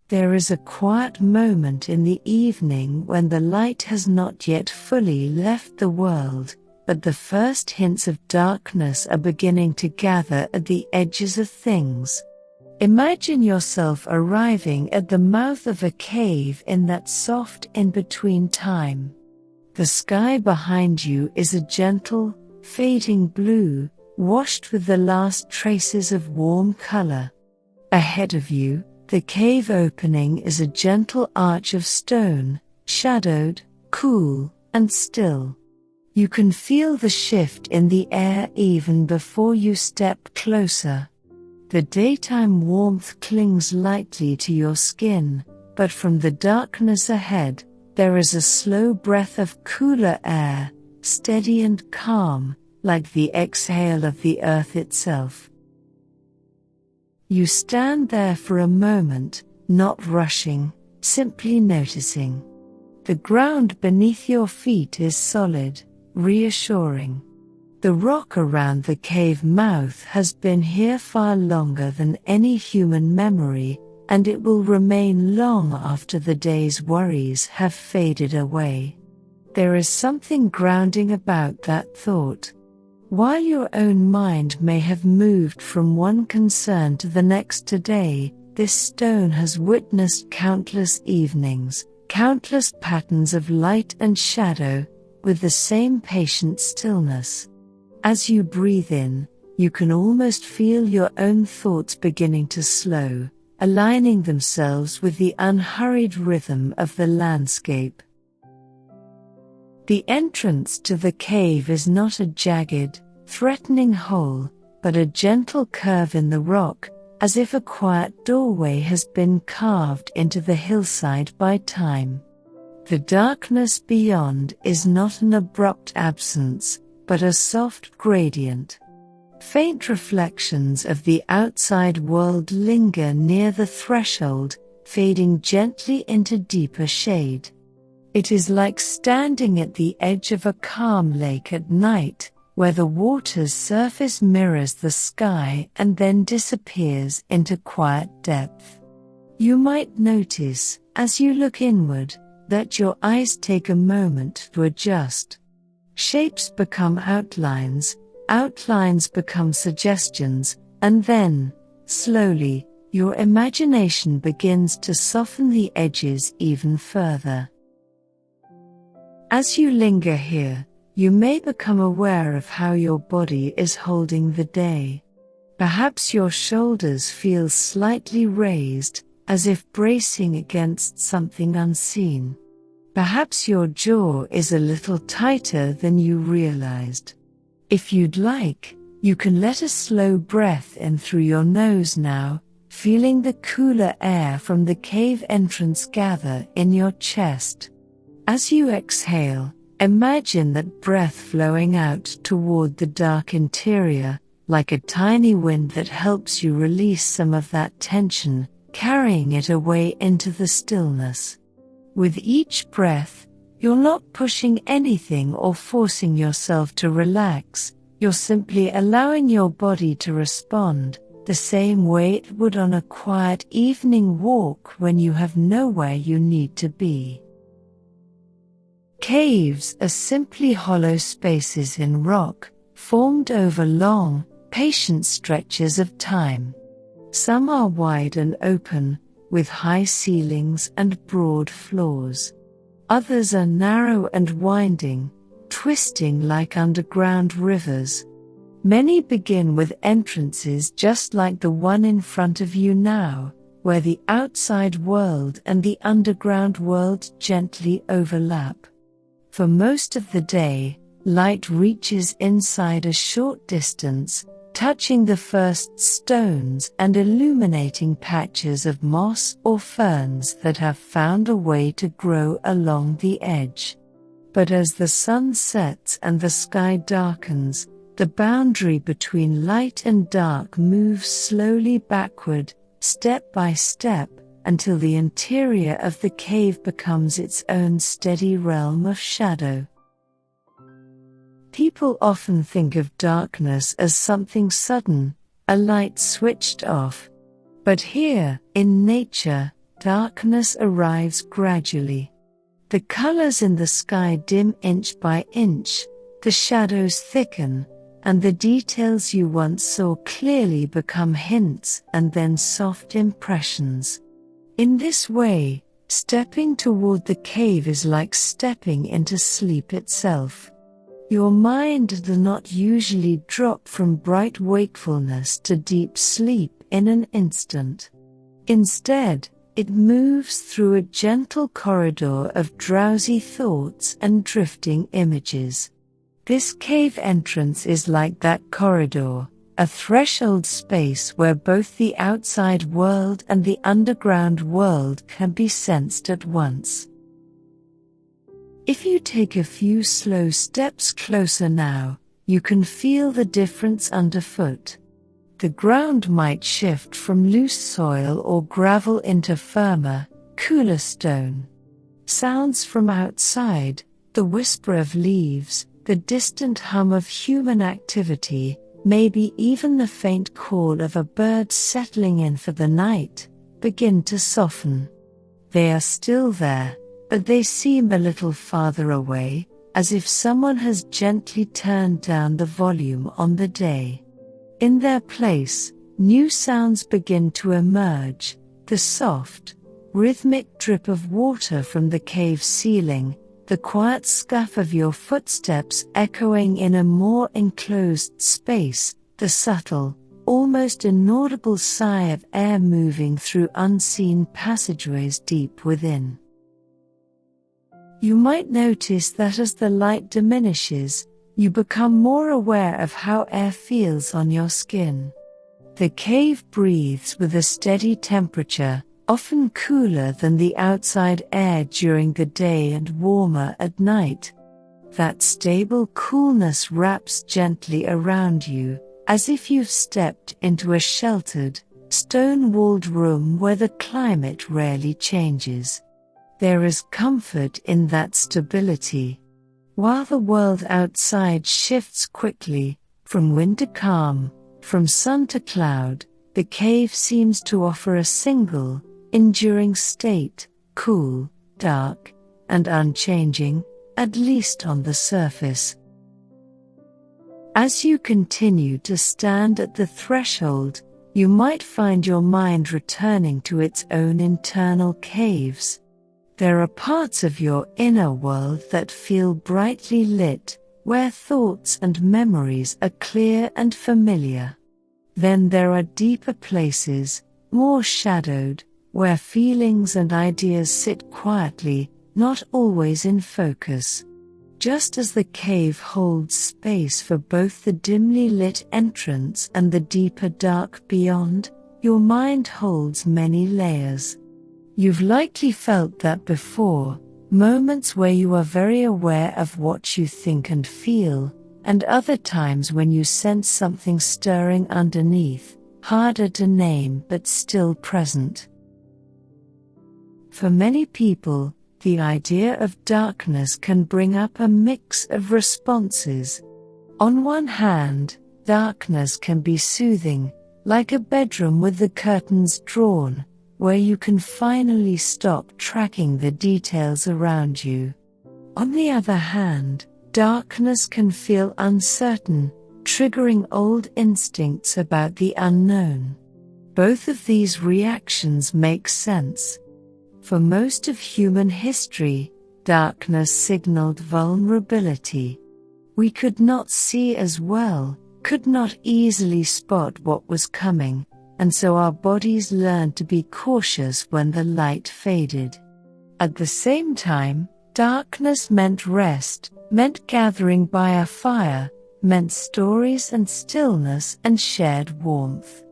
There is a quiet moment in the evening when the light has not yet fully left the world, but the first hints of darkness are beginning to gather at the edges of things. Imagine yourself arriving at the mouth of a cave in that soft in-between time. The sky behind you is a gentle, fading blue, washed with the last traces of warm color. Ahead of you, the cave opening is a gentle arch of stone, shadowed, cool, and still. You can feel the shift in the air even before you step closer. The daytime warmth clings lightly to your skin, but from the darkness ahead, there is a slow breath of cooler air, steady and calm, like the exhale of the earth itself. You stand there for a moment, not rushing, simply noticing. The ground beneath your feet is solid, reassuring. The rock around the cave mouth has been here far longer than any human memory, and it will remain long after the day's worries have faded away. There is something grounding about that thought. While your own mind may have moved from one concern to the next today, this stone has witnessed countless evenings, countless patterns of light and shadow, with the same patient stillness. As you breathe in, you can almost feel your own thoughts beginning to slow, aligning themselves with the unhurried rhythm of the landscape. The entrance to the cave is not a jagged, threatening hole, but a gentle curve in the rock, as if a quiet doorway has been carved into the hillside by time. The darkness beyond is not an abrupt absence, but a soft gradient. Faint reflections of the outside world linger near the threshold, fading gently into deeper shade. It is like standing at the edge of a calm lake at night, where the water's surface mirrors the sky and then disappears into quiet depth. You might notice, as you look inward, that your eyes take a moment to adjust. Shapes become outlines, outlines become suggestions, and then, slowly, your imagination begins to soften the edges even further. As you linger here, you may become aware of how your body is holding the day. Perhaps your shoulders feel slightly raised, as if bracing against something unseen. Perhaps your jaw is a little tighter than you realized. If you'd like, you can let a slow breath in through your nose now, feeling the cooler air from the cave entrance gather in your chest. As you exhale, imagine that breath flowing out toward the dark interior, like a tiny wind that helps you release some of that tension, carrying it away into the stillness. With each breath, you're not pushing anything or forcing yourself to relax, you're simply allowing your body to respond, the same way it would on a quiet evening walk when you have nowhere you need to be. Caves are simply hollow spaces in rock, formed over long, patient stretches of time. Some are wide and open, with high ceilings and broad floors. Others are narrow and winding, twisting like underground rivers. Many begin with entrances just like the one in front of you now, where the outside world and the underground world gently overlap. For most of the day, light reaches inside a short distance, touching the first stones and illuminating patches of moss or ferns that have found a way to grow along the edge. But as the sun sets and the sky darkens, the boundary between light and dark moves slowly backward, step by step, until the interior of the cave becomes its own steady realm of shadow. People often think of darkness as something sudden, a light switched off. But here, in nature, darkness arrives gradually. The colors in the sky dim inch by inch, the shadows thicken, and the details you once saw clearly become hints and then soft impressions. In this way, stepping toward the cave is like stepping into sleep itself. Your mind does not usually drop from bright wakefulness to deep sleep in an instant. Instead, it moves through a gentle corridor of drowsy thoughts and drifting images. This cave entrance is like that corridor, a threshold space where both the outside world and the underground world can be sensed at once. If you take a few slow steps closer now, you can feel the difference underfoot. The ground might shift from loose soil or gravel into firmer, cooler stone. Sounds from outside, the whisper of leaves, the distant hum of human activity, maybe even the faint call of a bird settling in for the night, begin to soften. They are still there, but they seem a little farther away, as if someone has gently turned down the volume on the day. In their place, new sounds begin to emerge, the soft, rhythmic drip of water from the cave ceiling, the quiet scuff of your footsteps echoing in a more enclosed space, the subtle, almost inaudible sigh of air moving through unseen passageways deep within. You might notice that as the light diminishes, you become more aware of how air feels on your skin. The cave breathes with a steady temperature, often cooler than the outside air during the day and warmer at night. That stable coolness wraps gently around you, as if you've stepped into a sheltered, stone-walled room where the climate rarely changes. There is comfort in that stability. While the world outside shifts quickly, from wind to calm, from sun to cloud, the cave seems to offer a single, enduring state, cool, dark, and unchanging, at least on the surface. As you continue to stand at the threshold, you might find your mind returning to its own internal caves. There are parts of your inner world that feel brightly lit, where thoughts and memories are clear and familiar. Then there are deeper places, more shadowed, where feelings and ideas sit quietly, not always in focus. Just as the cave holds space for both the dimly lit entrance and the deeper dark beyond, your mind holds many layers. You've likely felt that before, moments where you are very aware of what you think and feel, and other times when you sense something stirring underneath, harder to name but still present. For many people, the idea of darkness can bring up a mix of responses. On one hand, darkness can be soothing, like a bedroom with the curtains drawn, where you can finally stop tracking the details around you. On the other hand, darkness can feel uncertain, triggering old instincts about the unknown. Both of these reactions make sense. For most of human history, darkness signaled vulnerability. We could not see as well, could not easily spot what was coming, and so our bodies learned to be cautious when the light faded. At the same time, darkness meant rest, meant gathering by a fire, meant stories and stillness and shared warmth.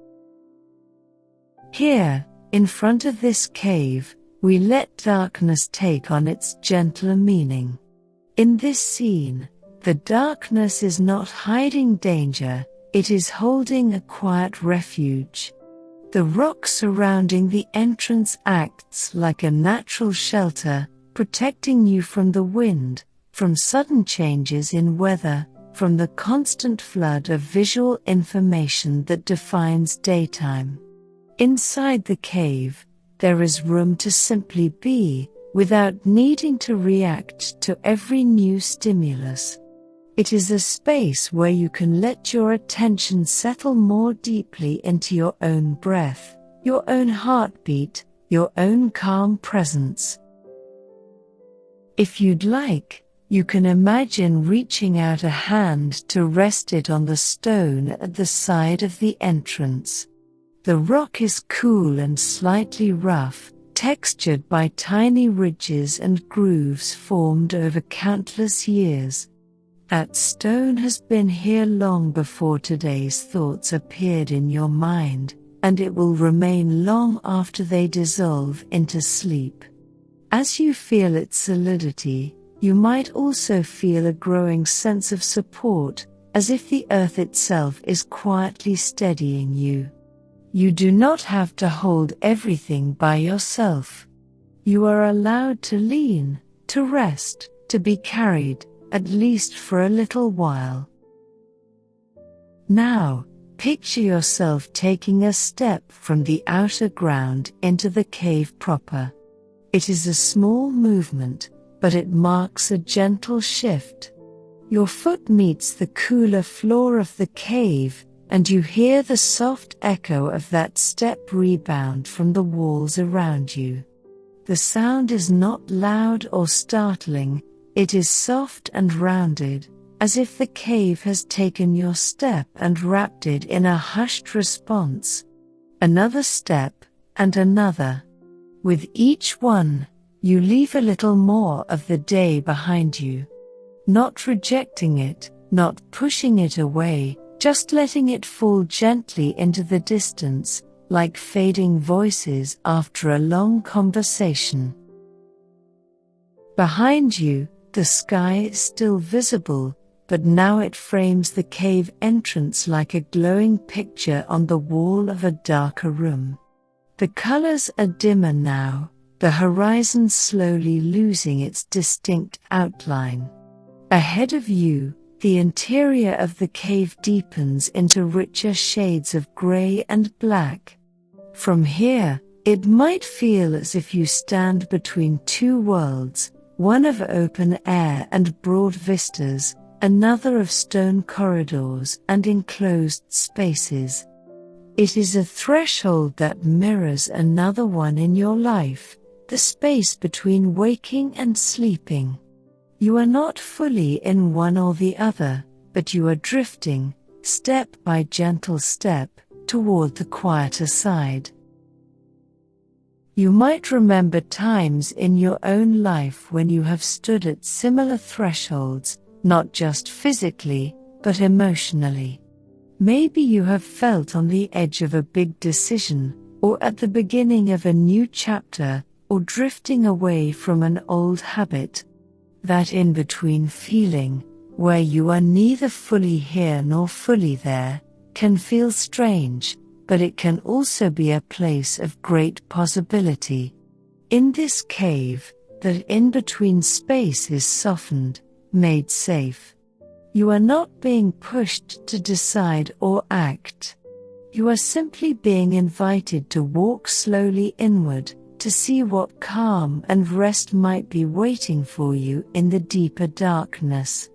Here, in front of this cave, we let darkness take on its gentler meaning. In this scene, the darkness is not hiding danger, it is holding a quiet refuge. The rock surrounding the entrance acts like a natural shelter, protecting you from the wind, from sudden changes in weather, from the constant flood of visual information that defines daytime. Inside the cave, there is room to simply be, without needing to react to every new stimulus. It is a space where you can let your attention settle more deeply into your own breath, your own heartbeat, your own calm presence. If you'd like, you can imagine reaching out a hand to rest it on the stone at the side of the entrance. The rock is cool and slightly rough, textured by tiny ridges and grooves formed over countless years. That stone has been here long before today's thoughts appeared in your mind, and it will remain long after they dissolve into sleep. As you feel its solidity, you might also feel a growing sense of support, as if the earth itself is quietly steadying you. You do not have to hold everything by yourself. You are allowed to lean, to rest, to be carried, at least for a little while. Now, picture yourself taking a step from the outer ground into the cave proper. It is a small movement, but it marks a gentle shift. Your foot meets the cooler floor of the cave, and you hear the soft echo of that step rebound from the walls around you. The sound is not loud or startling, it is soft and rounded, as if the cave has taken your step and wrapped it in a hushed response. Another step, and another. With each one, you leave a little more of the day behind you. Not rejecting it, not pushing it away, just letting it fall gently into the distance, like fading voices after a long conversation. Behind you, the sky is still visible, but now it frames the cave entrance like a glowing picture on the wall of a darker room. The colors are dimmer now, the horizon slowly losing its distinct outline. Ahead of you, the interior of the cave deepens into richer shades of gray and black. From here, it might feel as if you stand between two worlds, one of open air and broad vistas, another of stone corridors and enclosed spaces. It is a threshold that mirrors another one in your life, the space between waking and sleeping. You are not fully in one or the other, but you are drifting, step by gentle step, toward the quieter side. You might remember times in your own life when you have stood at similar thresholds, not just physically, but emotionally. Maybe you have felt on the edge of a big decision, or at the beginning of a new chapter, or drifting away from an old habit. That in-between feeling, where you are neither fully here nor fully there, can feel strange, but it can also be a place of great possibility. In this cave, that in-between space is softened, made safe. You are not being pushed to decide or act. You are simply being invited to walk slowly inward, to see what calm and rest might be waiting for you in the deeper darkness.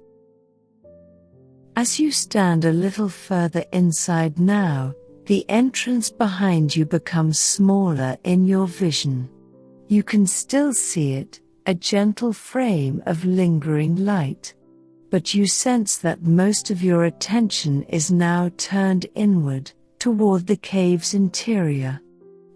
As you stand a little further inside now, the entrance behind you becomes smaller in your vision. You can still see it, a gentle frame of lingering light. But you sense that most of your attention is now turned inward, toward the cave's interior.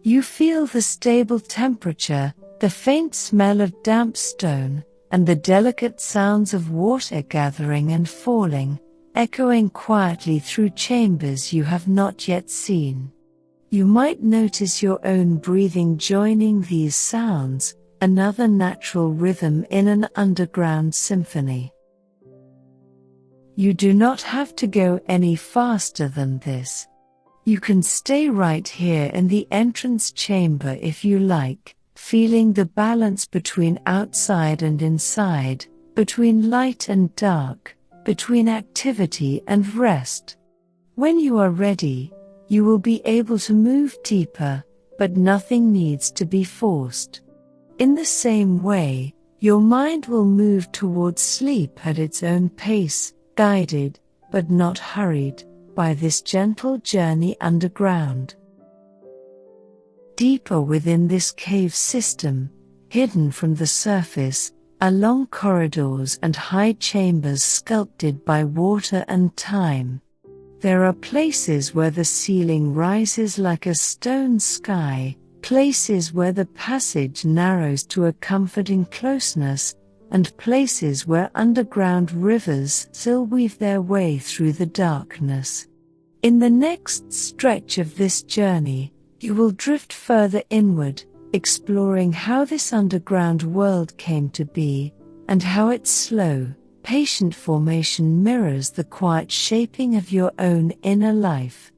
You feel the stable temperature, the faint smell of damp stone, and the delicate sounds of water gathering and falling, echoing quietly through chambers you have not yet seen. You might notice your own breathing joining these sounds, another natural rhythm in an underground symphony. You do not have to go any faster than this. You can stay right here in the entrance chamber if you like, feeling the balance between outside and inside, between light and dark, between activity and rest. When you are ready, you will be able to move deeper, but nothing needs to be forced. In the same way, your mind will move towards sleep at its own pace, guided, but not hurried, by this gentle journey underground. Deeper within this cave system, hidden from the surface, are long corridors and high chambers sculpted by water and time. There are places where the ceiling rises like a stone sky, places where the passage narrows to a comforting closeness, and places where underground rivers still weave their way through the darkness. In the next stretch of this journey, you will drift further inward, exploring how this underground world came to be, and how its slow, patient formation mirrors the quiet shaping of your own inner life.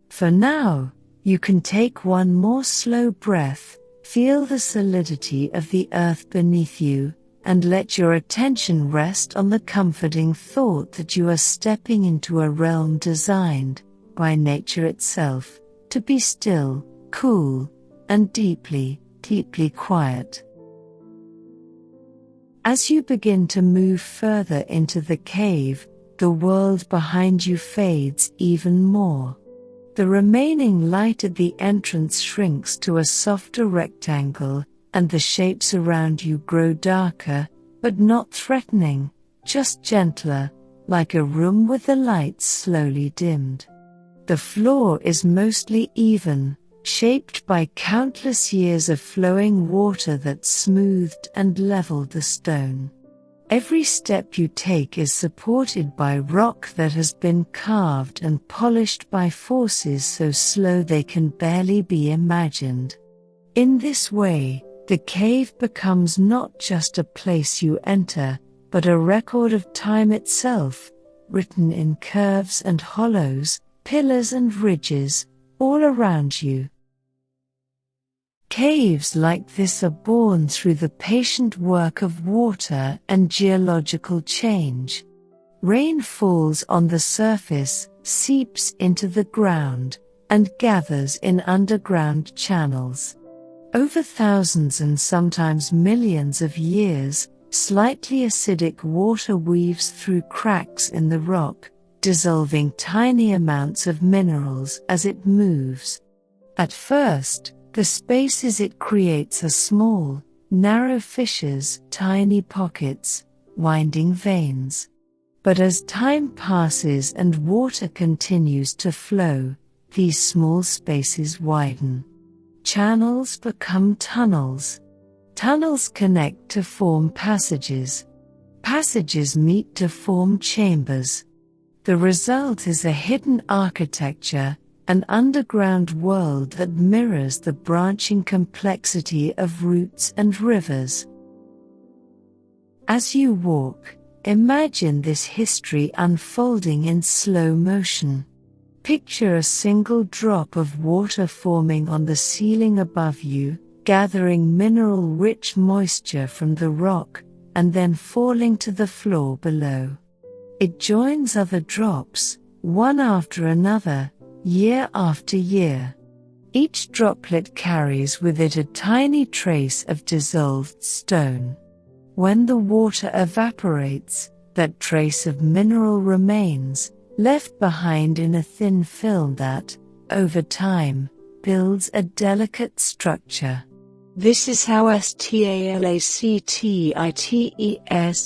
For now, you can take one more slow breath, feel the solidity of the earth beneath you, and let your attention rest on the comforting thought that you are stepping into a realm designed, by nature itself, to be still, cool, and deeply, deeply quiet. As you begin to move further into the cave, the world behind you fades even more. The remaining light at the entrance shrinks to a softer rectangle, and the shapes around you grow darker, but not threatening, just gentler, like a room with the lights slowly dimmed. The floor is mostly even, shaped by countless years of flowing water that smoothed and leveled the stone. Every step you take is supported by rock that has been carved and polished by forces so slow they can barely be imagined. In this way, the cave becomes not just a place you enter, but a record of time itself, written in curves and hollows, pillars and ridges, all around you. Caves like this are born through the patient work of water and geological change. Rain falls on the surface, seeps into the ground, and gathers in underground channels. Over thousands and sometimes millions of years, slightly acidic water weaves through cracks in the rock, dissolving tiny amounts of minerals as it moves. At first, the spaces it creates are small, narrow fissures, tiny pockets, winding veins. But as time passes and water continues to flow, these small spaces widen. Channels become tunnels. Tunnels connect to form passages. Passages meet to form chambers. The result is a hidden architecture, an underground world that mirrors the branching complexity of roots and rivers. As you walk, imagine this history unfolding in slow motion. Picture a single drop of water forming on the ceiling above you, gathering mineral-rich moisture from the rock, and then falling to the floor below. It joins other drops, one after another, year after year. Each droplet carries with it a tiny trace of dissolved stone. When the water evaporates, that trace of mineral remains, left behind in a thin film that, over time, builds a delicate structure. This is how stalactites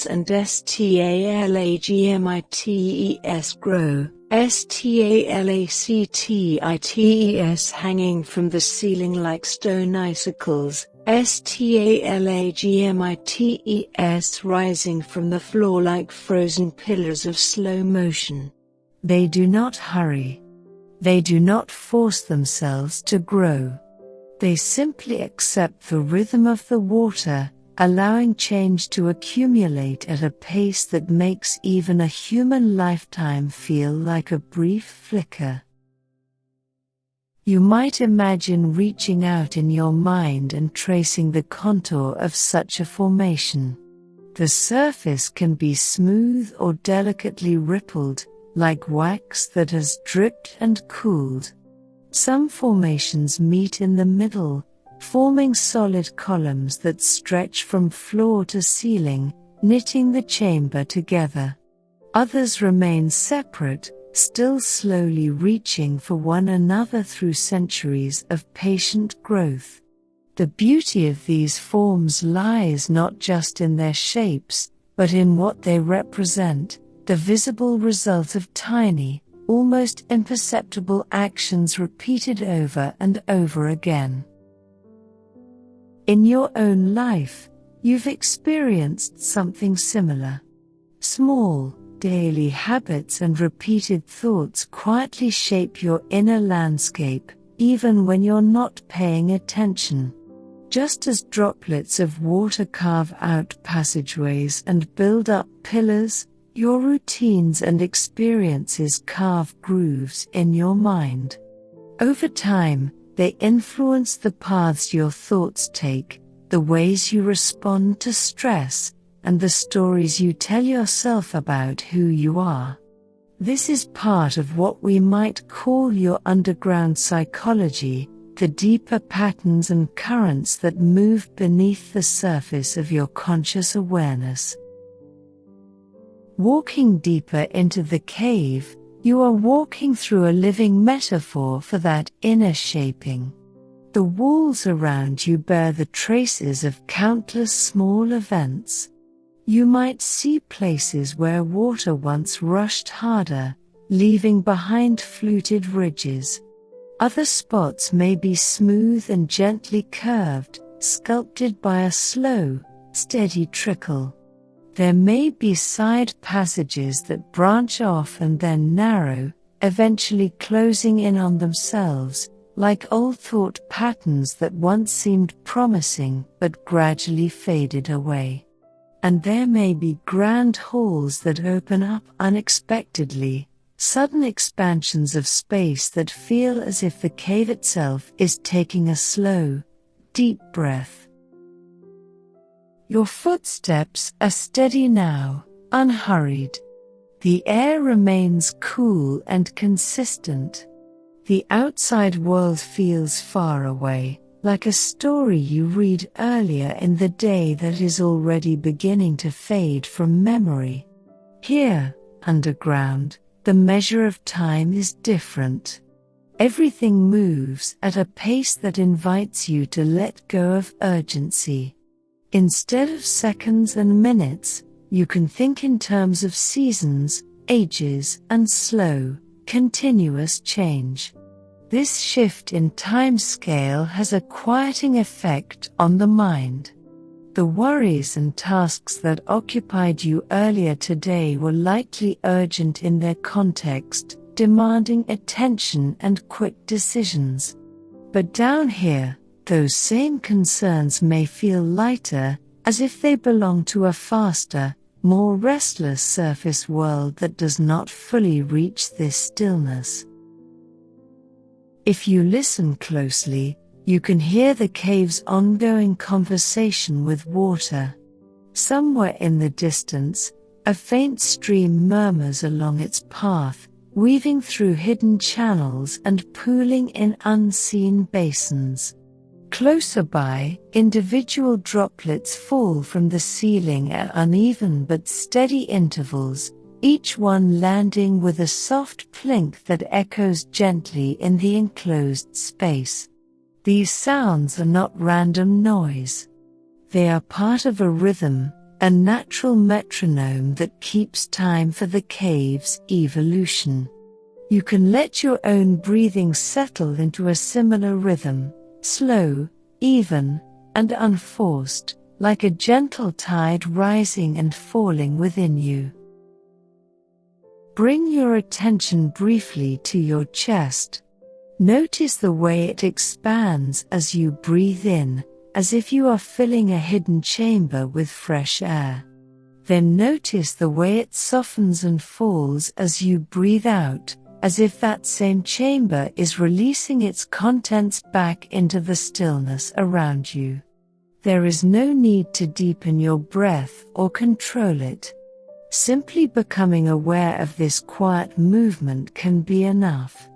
and stalagmites grow. Stalactites hanging from the ceiling like stone icicles, stalagmites rising from the floor like frozen pillars of slow motion. They do not hurry. They do not force themselves to grow. They simply accept the rhythm of the water, allowing change to accumulate at a pace that makes even a human lifetime feel like a brief flicker. You might imagine reaching out in your mind and tracing the contour of such a formation. The surface can be smooth or delicately rippled, like wax that has dripped and cooled. Some formations meet in the middle, forming solid columns that stretch from floor to ceiling, knitting the chamber together. Others remain separate, still slowly reaching for one another through centuries of patient growth. The beauty of these forms lies not just in their shapes, but in what they represent, the visible result of tiny, almost imperceptible actions repeated over and over again. In your own life, you've experienced something similar. Small, daily habits and repeated thoughts quietly shape your inner landscape, even when you're not paying attention. Just as droplets of water carve out passageways and build up pillars, your routines and experiences carve grooves in your mind. Over time, they influence the paths your thoughts take, the ways you respond to stress, and the stories you tell yourself about who you are. This is part of what we might call your underground psychology, the deeper patterns and currents that move beneath the surface of your conscious awareness. Walking deeper into the cave, you are walking through a living metaphor for that inner shaping. The walls around you bear the traces of countless small events. You might see places where water once rushed harder, leaving behind fluted ridges. Other spots may be smooth and gently curved, sculpted by a slow, steady trickle. There may be side passages that branch off and then narrow, eventually closing in on themselves, like old thought patterns that once seemed promising but gradually faded away. And there may be grand halls that open up unexpectedly, sudden expansions of space that feel as if the cave itself is taking a slow, deep breath. Your footsteps are steady now, unhurried. The air remains cool and consistent. The outside world feels far away, like a story you read earlier in the day that is already beginning to fade from memory. Here, underground, the measure of time is different. Everything moves at a pace that invites you to let go of urgency. Instead of seconds and minutes, you can think in terms of seasons, ages, and slow, continuous change. This shift in time scale has a quieting effect on the mind. The worries and tasks that occupied you earlier today were likely urgent in their context, demanding attention and quick decisions. But down here, those same concerns may feel lighter, as if they belong to a faster, more restless surface world that does not fully reach this stillness. If you listen closely, you can hear the cave's ongoing conversation with water. Somewhere in the distance, a faint stream murmurs along its path, weaving through hidden channels and pooling in unseen basins. Closer by, individual droplets fall from the ceiling at uneven but steady intervals, each one landing with a soft plink that echoes gently in the enclosed space. These sounds are not random noise. They are part of a rhythm, a natural metronome that keeps time for the cave's evolution. You can let your own breathing settle into a similar rhythm, slow, even, and unforced, like a gentle tide rising and falling within you. Bring your attention briefly to your chest. Notice the way it expands as you breathe in, as if you are filling a hidden chamber with fresh air. Then notice the way it softens and falls as you breathe out, as if that same chamber is releasing its contents back into the stillness around you. There is no need to deepen your breath or control it. Simply becoming aware of this quiet movement can be enough.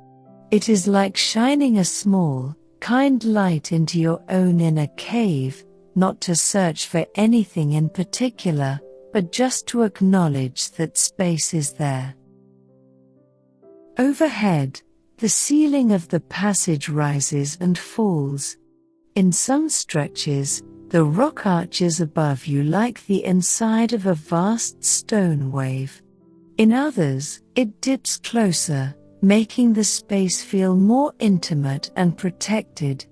It is like shining a small, kind light into your own inner cave, not to search for anything in particular, but just to acknowledge that space is there. Overhead, the ceiling of the passage rises and falls. In some stretches, the rock arches above you like the inside of a vast stone wave. In others, it dips closer, making the space feel more intimate and protected.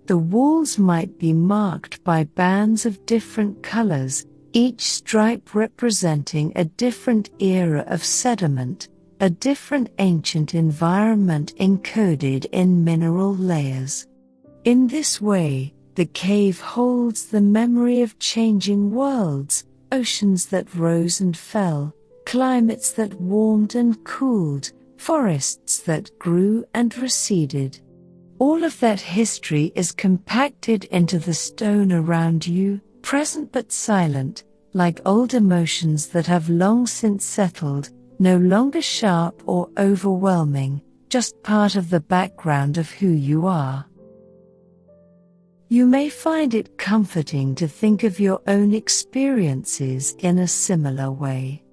The walls might be marked by bands of different colors, each stripe representing a different era of sediment, a different ancient environment encoded in mineral layers. In this way, the cave holds the memory of changing worlds, oceans that rose and fell, climates that warmed and cooled, forests that grew and receded. All of that history is compacted into the stone around you, present but silent, like old emotions that have long since settled, no longer sharp or overwhelming, just part of the background of who you are. You may find it comforting to think of your own experiences in a similar way.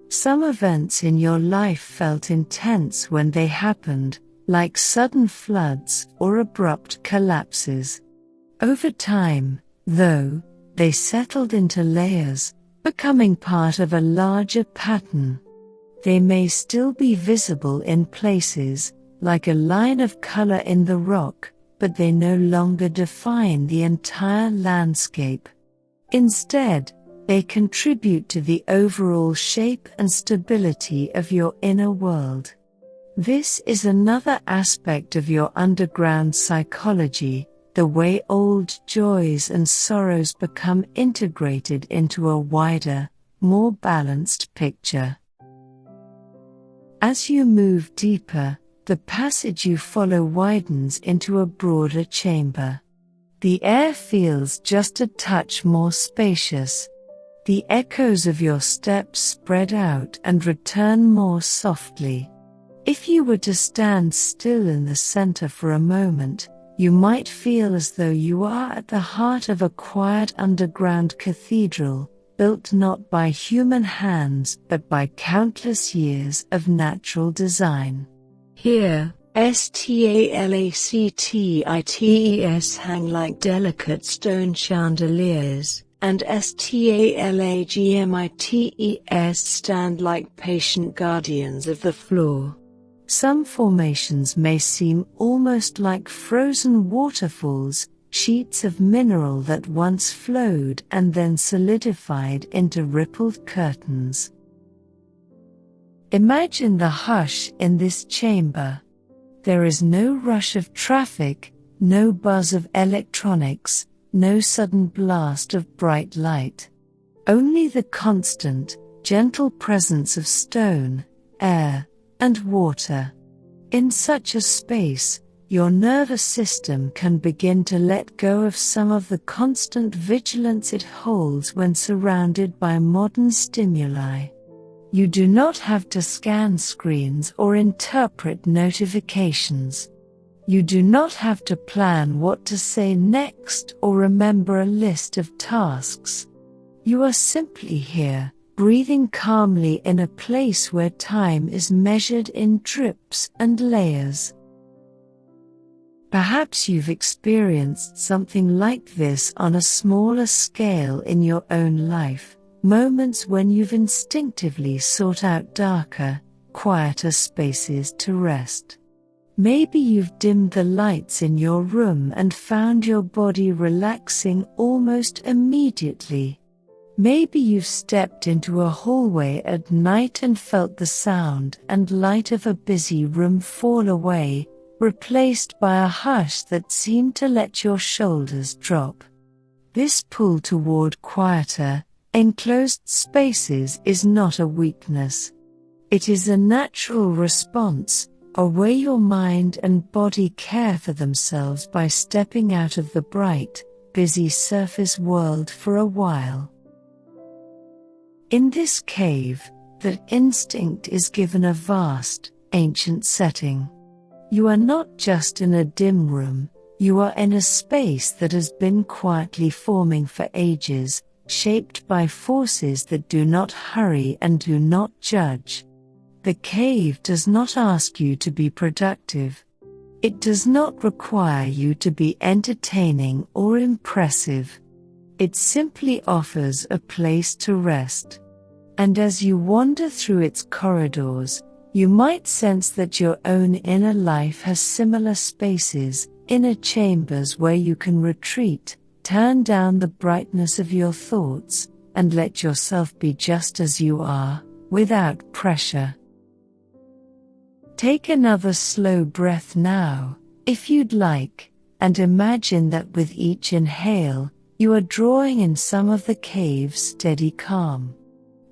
Some events in your life felt intense when they happened, like sudden floods or abrupt collapses. Over time, though, they settled into layers, becoming part of a larger pattern. They may still be visible in places, like a line of color in the rock, but they no longer define the entire landscape. Instead, they contribute to the overall shape and stability of your inner world. This is another aspect of your underground psychology, the way old joys and sorrows become integrated into a wider, more balanced picture. As you move deeper, the passage you follow widens into a broader chamber. The air feels just a touch more spacious. The echoes of your steps spread out and return more softly. If you were to stand still in the center for a moment, you might feel as though you are at the heart of a quiet underground cathedral, built not by human hands but by countless years of natural design. Here, stalactites hang like delicate stone chandeliers, and stalagmites stand like patient guardians of the floor. Some formations may seem almost like frozen waterfalls, sheets of mineral that once flowed and then solidified into rippled curtains. Imagine the hush in this chamber. There is no rush of traffic, no buzz of electronics, no sudden blast of bright light. Only the constant, gentle presence of stone, air, and water. In such a space, your nervous system can begin to let go of some of the constant vigilance it holds when surrounded by modern stimuli. You do not have to scan screens or interpret notifications. You do not have to plan what to say next or remember a list of tasks. You are simply here, breathing calmly in a place where time is measured in drips and layers. Perhaps you've experienced something like this on a smaller scale in your own life, moments when you've instinctively sought out darker, quieter spaces to rest. Maybe you've dimmed the lights in your room and found your body relaxing almost immediately. Maybe you've stepped into a hallway at night and felt the sound and light of a busy room fall away, replaced by a hush that seemed to let your shoulders drop. This pull toward quieter, enclosed spaces is not a weakness. It is a natural response, a way your mind and body care for themselves by stepping out of the bright, busy surface world for a while. In this cave, that instinct is given a vast, ancient setting. You are not just in a dim room, you are in a space that has been quietly forming for ages, shaped by forces that do not hurry and do not judge. The cave does not ask you to be productive. It does not require you to be entertaining or impressive. It simply offers a place to rest. And as you wander through its corridors, you might sense that your own inner life has similar spaces, inner chambers where you can retreat, turn down the brightness of your thoughts, and let yourself be just as you are, without pressure. Take another slow breath now, if you'd like, and imagine that with each inhale, you are drawing in some of the cave's steady calm.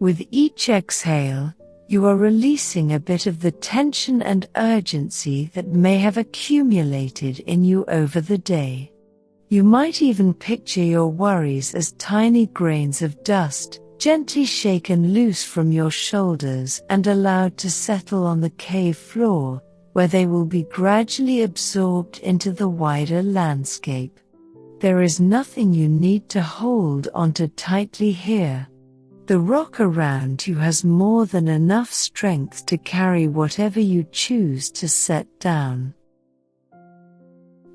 With each exhale, you are releasing a bit of the tension and urgency that may have accumulated in you over the day. You might even picture your worries as tiny grains of dust, gently shaken loose from your shoulders and allowed to settle on the cave floor, where they will be gradually absorbed into the wider landscape. There is nothing you need to hold onto tightly here. The rock around you has more than enough strength to carry whatever you choose to set down.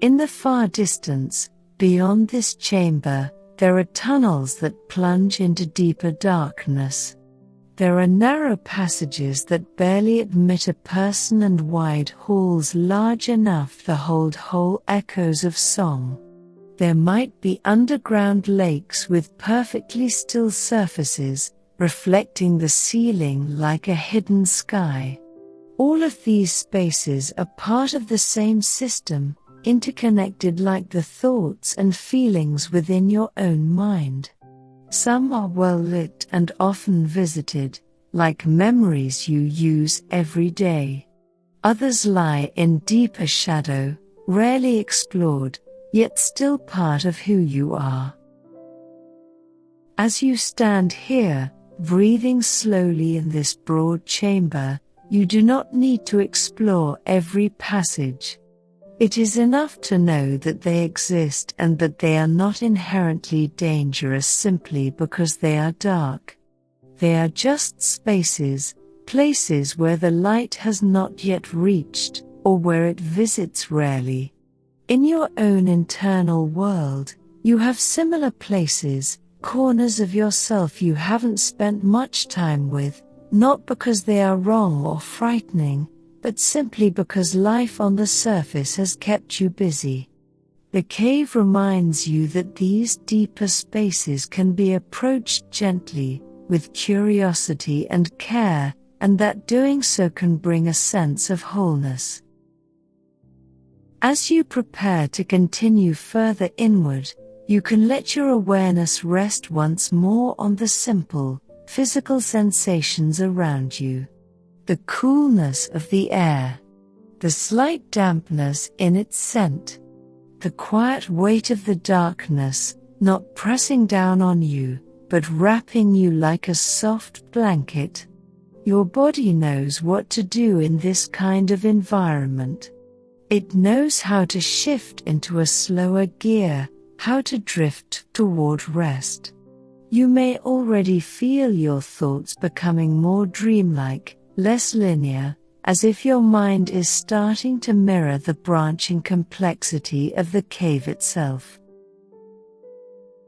In the far distance, beyond this chamber, there are tunnels that plunge into deeper darkness. There are narrow passages that barely admit a person and wide halls large enough to hold whole echoes of song. There might be underground lakes with perfectly still surfaces, reflecting the ceiling like a hidden sky. All of these spaces are part of the same system, interconnected like the thoughts and feelings within your own mind. Some are well lit and often visited, like memories you use every day. Others lie in deeper shadow, rarely explored, yet still part of who you are. As you stand here, breathing slowly in this broad chamber, you do not need to explore every passage. It is enough to know that they exist and that they are not inherently dangerous simply because they are dark. They are just spaces, places where the light has not yet reached, or where it visits rarely. In your own internal world, you have similar places, corners of yourself you haven't spent much time with, not because they are wrong or frightening, but simply because life on the surface has kept you busy. The cave reminds you that these deeper spaces can be approached gently, with curiosity and care, and that doing so can bring a sense of wholeness. As you prepare to continue further inward, you can let your awareness rest once more on the simple, physical sensations around you. The coolness of the air, the slight dampness in its scent, the quiet weight of the darkness, not pressing down on you, but wrapping you like a soft blanket. Your body knows what to do in this kind of environment. It knows how to shift into a slower gear, how to drift toward rest. You may already feel your thoughts becoming more dreamlike, less linear, as if your mind is starting to mirror the branching complexity of the cave itself.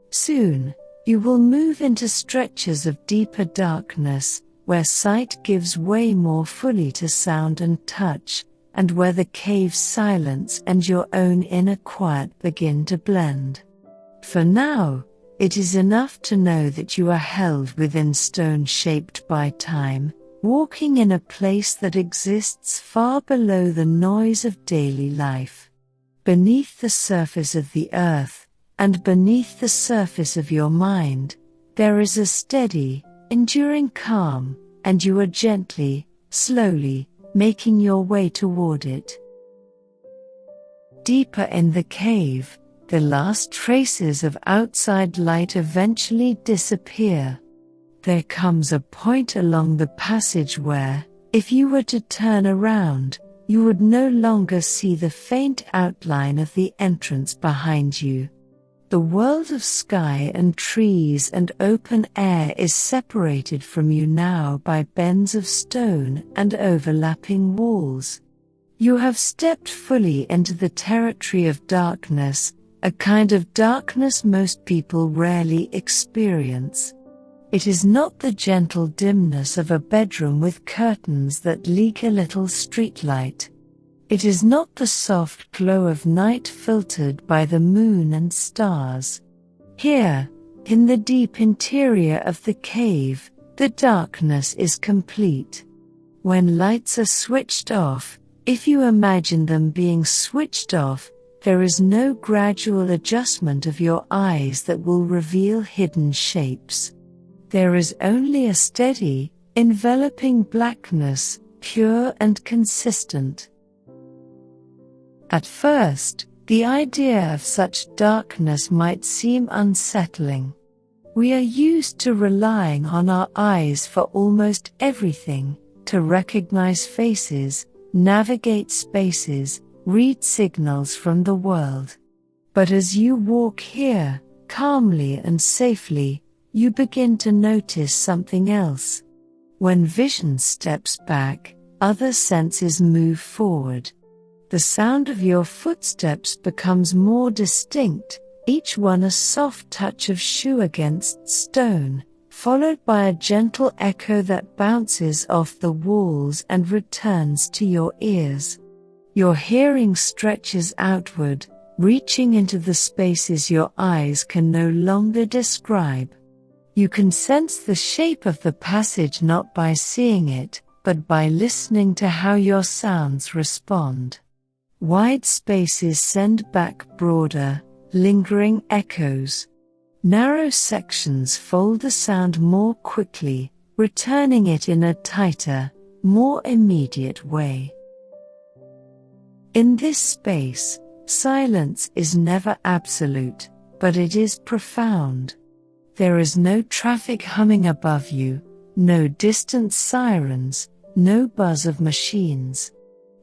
Soon, you will move into stretches of deeper darkness, where sight gives way more fully to sound and touch, and where the cave's silence and your own inner quiet begin to blend. For now, it is enough to know that you are held within stone shaped by time, walking in a place that exists far below the noise of daily life. Beneath the surface of the earth, and beneath the surface of your mind, there is a steady, enduring calm, and you are gently, slowly, making your way toward it. Deeper in the cave, the last traces of outside light eventually disappear. There comes a point along the passage where, if you were to turn around, you would no longer see the faint outline of the entrance behind you. The world of sky and trees and open air is separated from you now by bends of stone and overlapping walls. You have stepped fully into the territory of darkness, a kind of darkness most people rarely experience. It is not the gentle dimness of a bedroom with curtains that leak a little streetlight. It is not the soft glow of night filtered by the moon and stars. Here, in the deep interior of the cave, the darkness is complete. When lights are switched off, if you imagine them being switched off, there is no gradual adjustment of your eyes that will reveal hidden shapes. There is only a steady, enveloping blackness, pure and consistent. At first, the idea of such darkness might seem unsettling. We are used to relying on our eyes for almost everything, to recognize faces, navigate spaces, read signals from the world. But as you walk here, calmly and safely, you begin to notice something else. When vision steps back, other senses move forward. The sound of your footsteps becomes more distinct, each one a soft touch of shoe against stone, followed by a gentle echo that bounces off the walls and returns to your ears. Your hearing stretches outward, reaching into the spaces your eyes can no longer describe. You can sense the shape of the passage not by seeing it, but by listening to how your sounds respond. Wide spaces send back broader, lingering echoes. Narrow sections fold the sound more quickly, returning it in a tighter, more immediate way. In this space, silence is never absolute, but it is profound. There is no traffic humming above you, no distant sirens, no buzz of machines.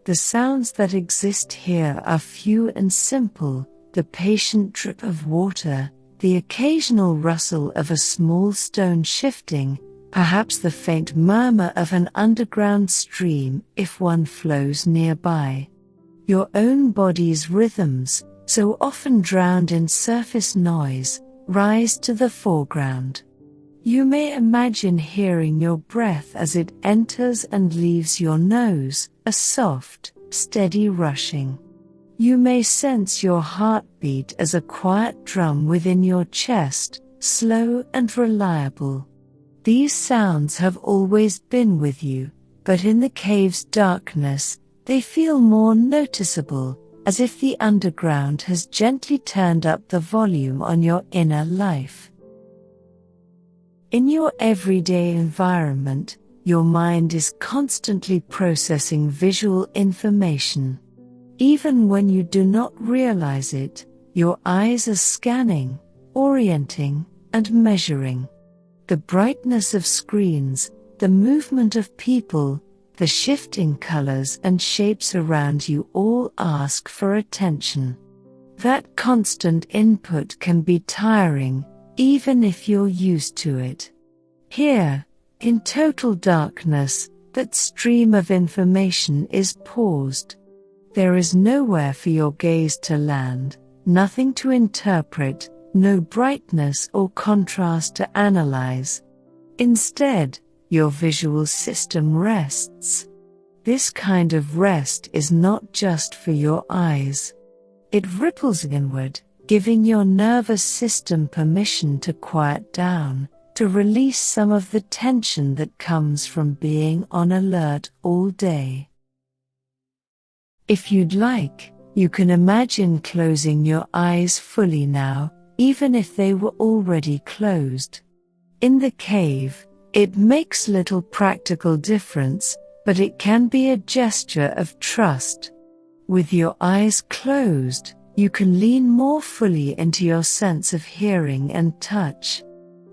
The sounds that exist here are few and simple, the patient drip of water, the occasional rustle of a small stone shifting, perhaps the faint murmur of an underground stream if one flows nearby. Your own body's rhythms, so often drowned in surface noise, rise to the foreground. You may imagine hearing your breath as it enters and leaves your nose, a soft, steady rushing. You may sense your heartbeat as a quiet drum within your chest, slow and reliable. These sounds have always been with you, but in the cave's darkness, they feel more noticeable, as if the underground has gently turned up the volume on your inner life. In your everyday environment, your mind is constantly processing visual information. Even when you do not realize it, your eyes are scanning, orienting, and measuring. The brightness of screens, the movement of people, the shifting colors and shapes around you all ask for attention. That constant input can be tiring, even if you're used to it. Here, in total darkness, that stream of information is paused. There is nowhere for your gaze to land, nothing to interpret, no brightness or contrast to analyze. Instead, your visual system rests. This kind of rest is not just for your eyes. It ripples inward, giving your nervous system permission to quiet down, to release some of the tension that comes from being on alert all day. If you'd like, you can imagine closing your eyes fully now, even if they were already closed. In the cave, it makes little practical difference, but it can be a gesture of trust. With your eyes closed, you can lean more fully into your sense of hearing and touch.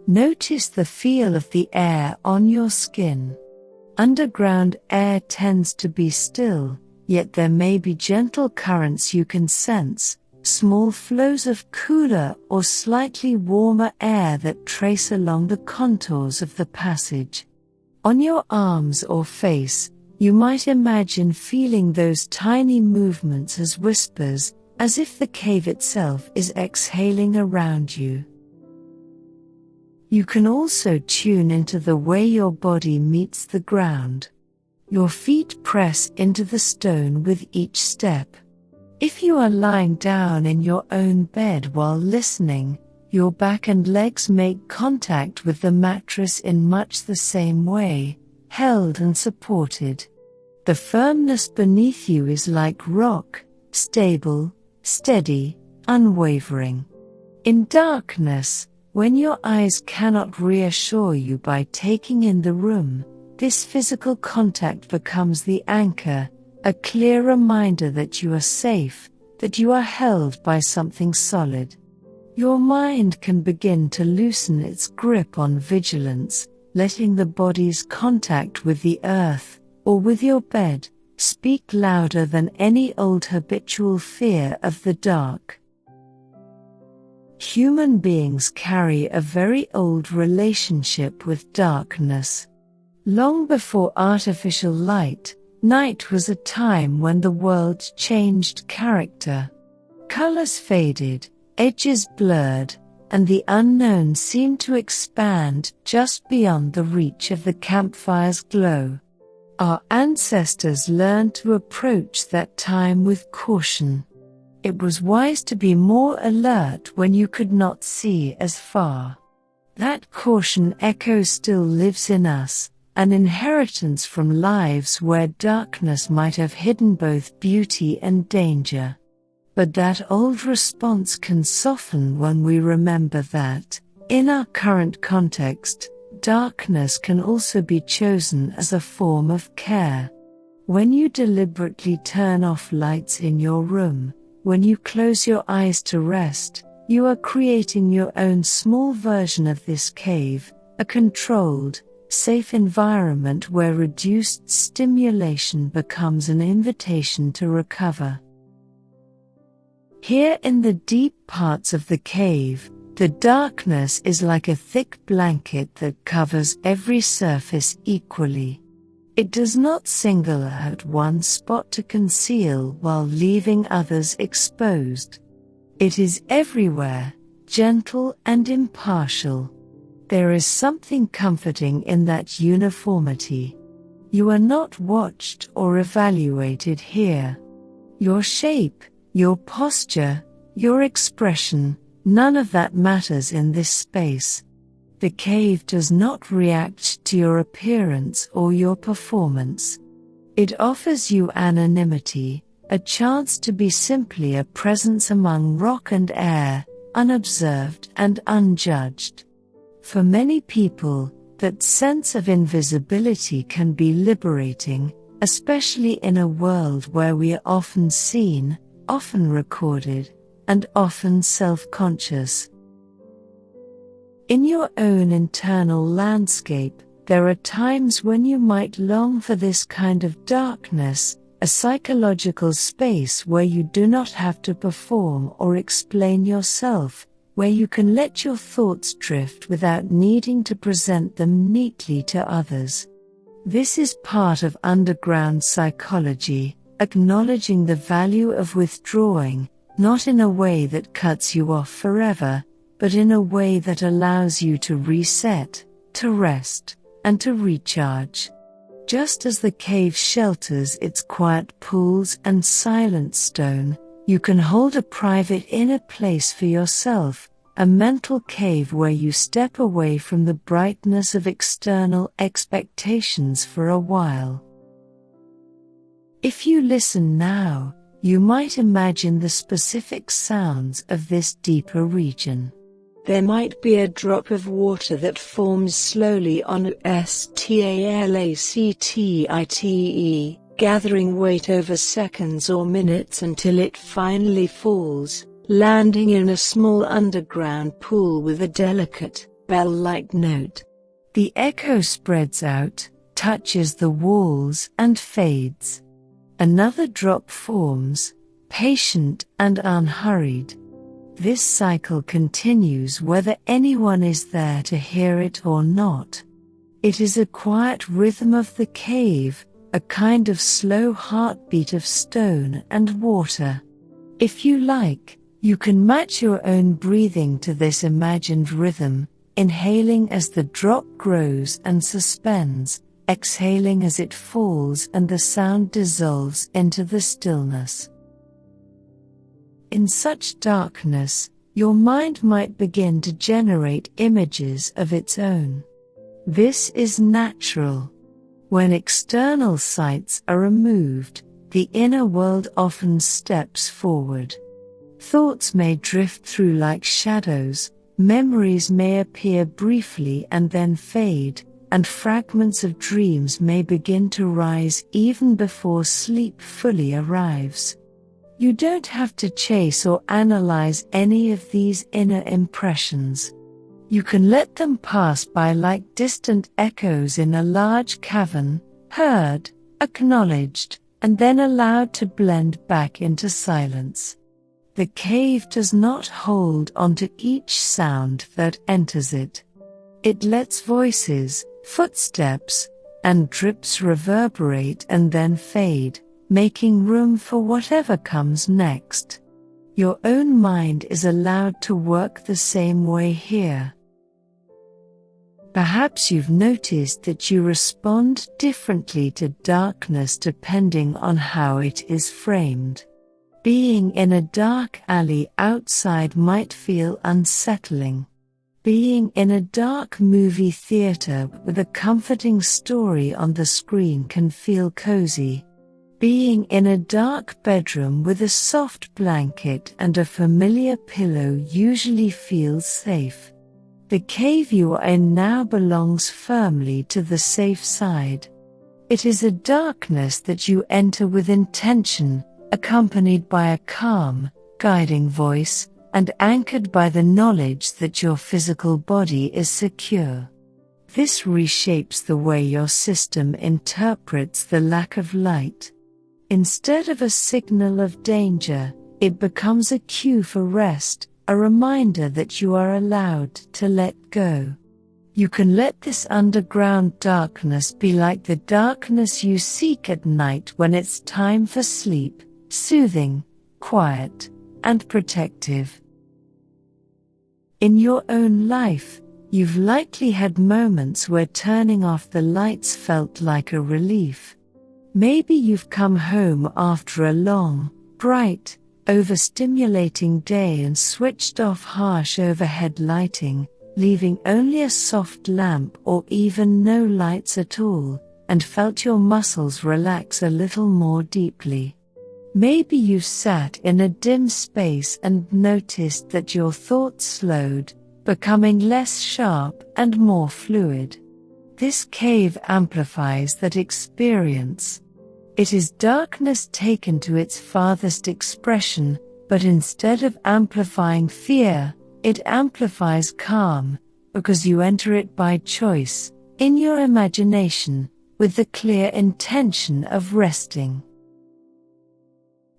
Notice the feel of the air on your skin. Underground air tends to be still, yet there may be gentle currents you can sense, small flows of cooler or slightly warmer air that trace along the contours of the passage. On your arms or face, you might imagine feeling those tiny movements as whispers, as if the cave itself is exhaling around you. You can also tune into the way your body meets the ground. Your feet press into the stone with each step. If you are lying down in your own bed while listening, your back and legs make contact with the mattress in much the same way, held and supported. The firmness beneath you is like rock, stable, steady, unwavering. In darkness, when your eyes cannot reassure you by taking in the room, this physical contact becomes the anchor, a clear reminder that you are safe, that you are held by something solid. Your mind can begin to loosen its grip on vigilance, letting the body's contact with the earth, or with your bed, speak louder than any old habitual fear of the dark. Human beings carry a very old relationship with darkness. Long before artificial light, night was a time when the world changed character. Colors faded, edges blurred, and the unknown seemed to expand just beyond the reach of the campfire's glow. Our ancestors learned to approach that time with caution. It was wise to be more alert when you could not see as far. That caution echo still lives in us, an inheritance from lives where darkness might have hidden both beauty and danger. But that old response can soften when we remember that, in our current context, darkness can also be chosen as a form of care. When you deliberately turn off lights in your room, when you close your eyes to rest, you are creating your own small version of this cave, a controlled, safe environment where reduced stimulation becomes an invitation to recover. Here in the deep parts of the cave, the darkness is like a thick blanket that covers every surface equally. It does not single out one spot to conceal while leaving others exposed. It is everywhere, gentle and impartial. There is something comforting in that uniformity. You are not watched or evaluated here. Your shape, your posture, your expression, none of that matters in this space. The cave does not react to your appearance or your performance. It offers you anonymity, a chance to be simply a presence among rock and air, unobserved and unjudged. For many people, that sense of invisibility can be liberating, especially in a world where we are often seen, often recorded, and often self-conscious. In your own internal landscape, there are times when you might long for this kind of darkness, a psychological space where you do not have to perform or explain yourself, where you can let your thoughts drift without needing to present them neatly to others. This is part of underground psychology, acknowledging the value of withdrawing, not in a way that cuts you off forever, but in a way that allows you to reset, to rest, and to recharge. Just as the cave shelters its quiet pools and silent stone, you can hold a private inner place for yourself, a mental cave where you step away from the brightness of external expectations for a while. If you listen now, you might imagine the specific sounds of this deeper region. There might be a drop of water that forms slowly on a stalactite, gathering weight over seconds or minutes until it finally falls, landing in a small underground pool with a delicate, bell-like note. The echo spreads out, touches the walls and fades. Another drop forms, patient and unhurried. This cycle continues whether anyone is there to hear it or not. It is a quiet rhythm of the cave, a kind of slow heartbeat of stone and water. If you like, you can match your own breathing to this imagined rhythm, inhaling as the drop grows and suspends, exhaling as it falls and the sound dissolves into the stillness. In such darkness, your mind might begin to generate images of its own. This is natural. When external sights are removed, the inner world often steps forward. Thoughts may drift through like shadows, memories may appear briefly and then fade, and fragments of dreams may begin to rise even before sleep fully arrives. You don't have to chase or analyze any of these inner impressions. You can let them pass by like distant echoes in a large cavern, heard, acknowledged, and then allowed to blend back into silence. The cave does not hold onto each sound that enters it. It lets voices, footsteps, and drips reverberate and then fade, making room for whatever comes next. Your own mind is allowed to work the same way here. Perhaps you've noticed that you respond differently to darkness depending on how it is framed. Being in a dark alley outside might feel unsettling. Being in a dark movie theater with a comforting story on the screen can feel cozy. Being in a dark bedroom with a soft blanket and a familiar pillow usually feels safe. The cave you are in now belongs firmly to the safe side. It is a darkness that you enter with intention, accompanied by a calm, guiding voice, and anchored by the knowledge that your physical body is secure. This reshapes the way your system interprets the lack of light. Instead of a signal of danger, it becomes a cue for rest, a reminder that you are allowed to let go. You can let this underground darkness be like the darkness you seek at night when it's time for sleep, soothing, quiet, and protective. In your own life, you've likely had moments where turning off the lights felt like a relief. Maybe you've come home after a long, bright, overstimulating day and switched off harsh overhead lighting, leaving only a soft lamp or even no lights at all, and felt your muscles relax a little more deeply. Maybe you've sat in a dim space and noticed that your thoughts slowed, becoming less sharp and more fluid. This cave amplifies that experience. It is darkness taken to its farthest expression, but instead of amplifying fear, it amplifies calm, because you enter it by choice, in your imagination, with the clear intention of resting.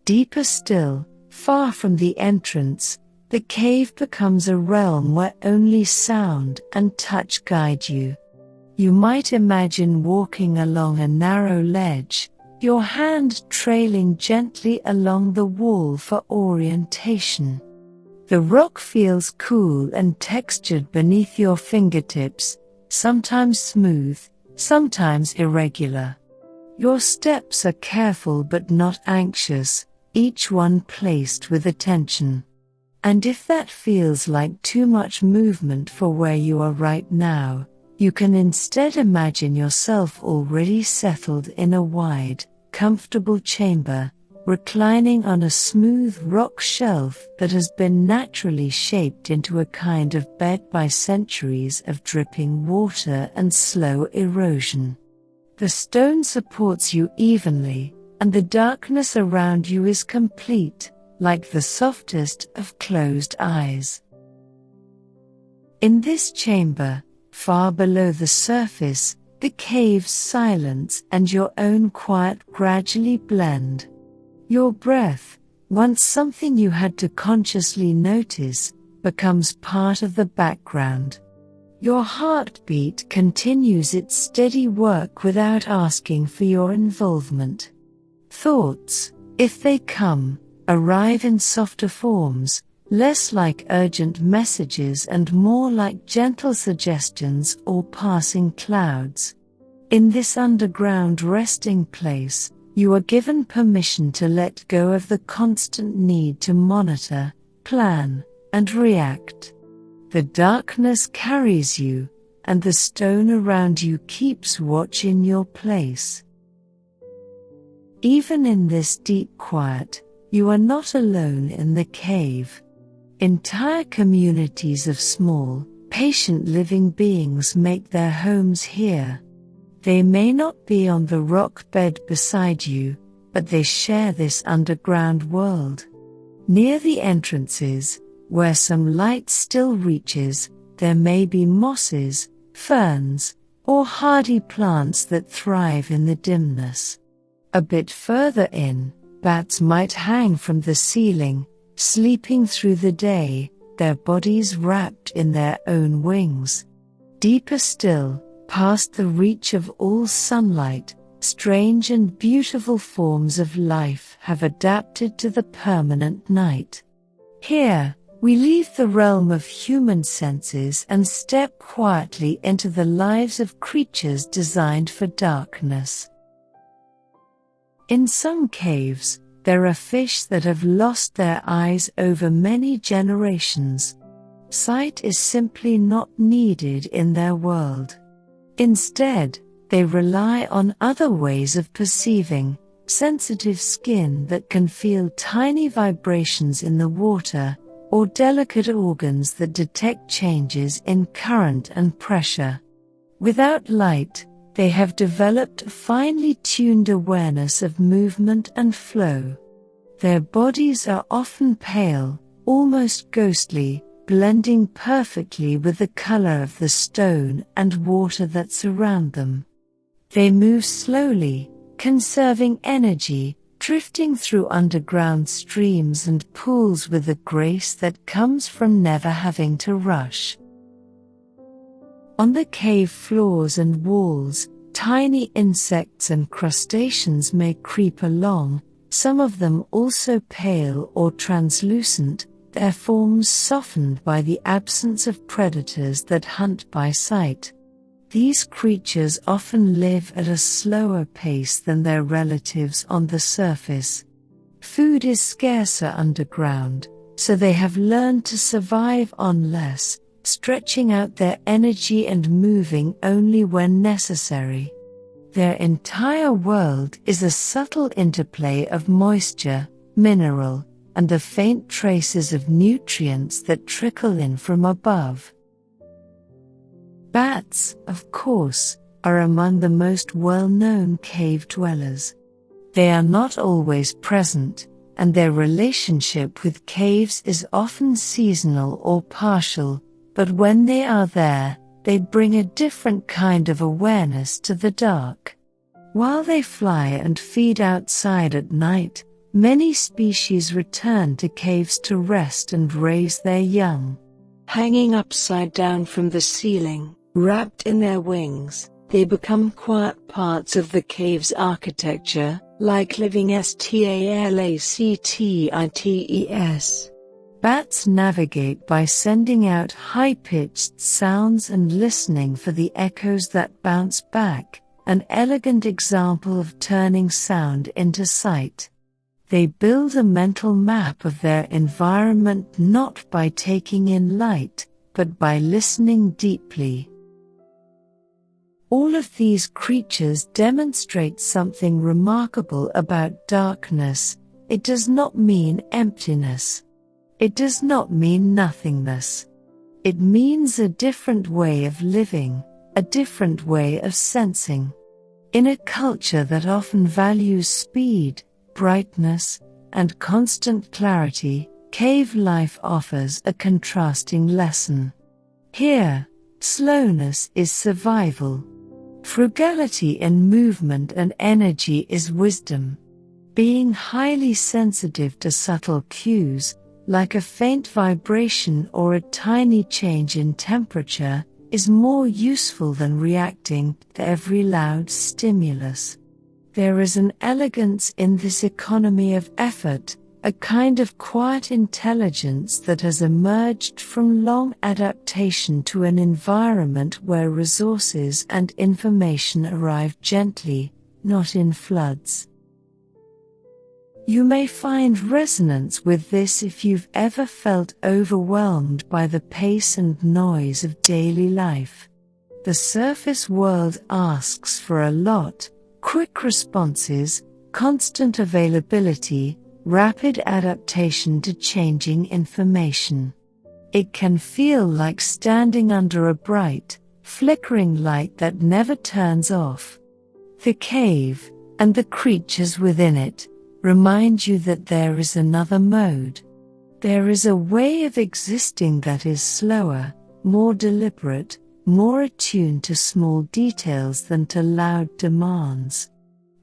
Deeper still, far from the entrance, the cave becomes a realm where only sound and touch guide you. You might imagine walking along a narrow ledge, your hand trailing gently along the wall for orientation. The rock feels cool and textured beneath your fingertips, sometimes smooth, sometimes irregular. Your steps are careful but not anxious, each one placed with attention. And if that feels like too much movement for where you are right now, you can instead imagine yourself already settled in a wide, comfortable chamber, reclining on a smooth rock shelf that has been naturally shaped into a kind of bed by centuries of dripping water and slow erosion. The stone supports you evenly, and the darkness around you is complete, like the softest of closed eyes. In this chamber, far below the surface, The cave's silence and your own quiet gradually blend. Your breath, once something you had to consciously notice, becomes part of the background. Your heartbeat continues its steady work without asking for your involvement. Thoughts, if they come, arrive in softer forms, less like urgent messages and more like gentle suggestions or passing clouds. In this underground resting place, you are given permission to let go of the constant need to monitor, plan, and react. The darkness carries you, and the stone around you keeps watch in your place. Even in this deep quiet, you are not alone in the cave. Entire communities of small, patient living beings make their homes here. They may not be on the rock bed beside you, but they share this underground world. Near the entrances, where some light still reaches, there may be mosses, ferns, or hardy plants that thrive in the dimness. A bit further in, bats might hang from the ceiling, sleeping through the day, their bodies wrapped in their own wings. Deeper still, past the reach of all sunlight, strange and beautiful forms of life have adapted to the permanent night. Here, we leave the realm of human senses and step quietly into the lives of creatures designed for darkness. In some caves, there are fish that have lost their eyes over many generations. Sight is simply not needed in their world. Instead, they rely on other ways of perceiving, sensitive skin that can feel tiny vibrations in the water, or delicate organs that detect changes in current and pressure. Without light, they have developed a finely tuned awareness of movement and flow. Their bodies are often pale, almost ghostly, blending perfectly with the color of the stone and water that surround them. They move slowly, conserving energy, drifting through underground streams and pools with a grace that comes from never having to rush. On the cave floors and walls, tiny insects and crustaceans may creep along, some of them also pale or translucent, their forms softened by the absence of predators that hunt by sight. These creatures often live at a slower pace than their relatives on the surface. Food is scarcer underground, so they have learned to survive on less, stretching out their energy and moving only when necessary. Their entire world is a subtle interplay of moisture, mineral, and the faint traces of nutrients that trickle in from above. Bats, of course, are among the most well-known cave dwellers. They are not always present, and their relationship with caves is often seasonal or partial, but when they are there, they bring a different kind of awareness to the dark. While they fly and feed outside at night, many species return to caves to rest and raise their young. Hanging upside down from the ceiling, wrapped in their wings, they become quiet parts of the cave's architecture, like living stalactites. Bats navigate by sending out high-pitched sounds and listening for the echoes that bounce back, an elegant example of turning sound into sight. They build a mental map of their environment not by taking in light, but by listening deeply. All of these creatures demonstrate something remarkable about darkness. It does not mean emptiness. It does not mean nothingness. It means a different way of living, a different way of sensing. In a culture that often values speed, brightness, and constant clarity, cave life offers a contrasting lesson. Here, slowness is survival. Frugality in movement and energy is wisdom. Being highly sensitive to subtle cues, like a faint vibration or a tiny change in temperature, is more useful than reacting to every loud stimulus. There is an elegance in this economy of effort, a kind of quiet intelligence that has emerged from long adaptation to an environment where resources and information arrive gently, not in floods. You may find resonance with this if you've ever felt overwhelmed by the pace and noise of daily life. The surface world asks for a lot: quick responses, constant availability, rapid adaptation to changing information. It can feel like standing under a bright, flickering light that never turns off. The cave, and the creatures within it, remind you that there is another mode. There is a way of existing that is slower, more deliberate, more attuned to small details than to loud demands.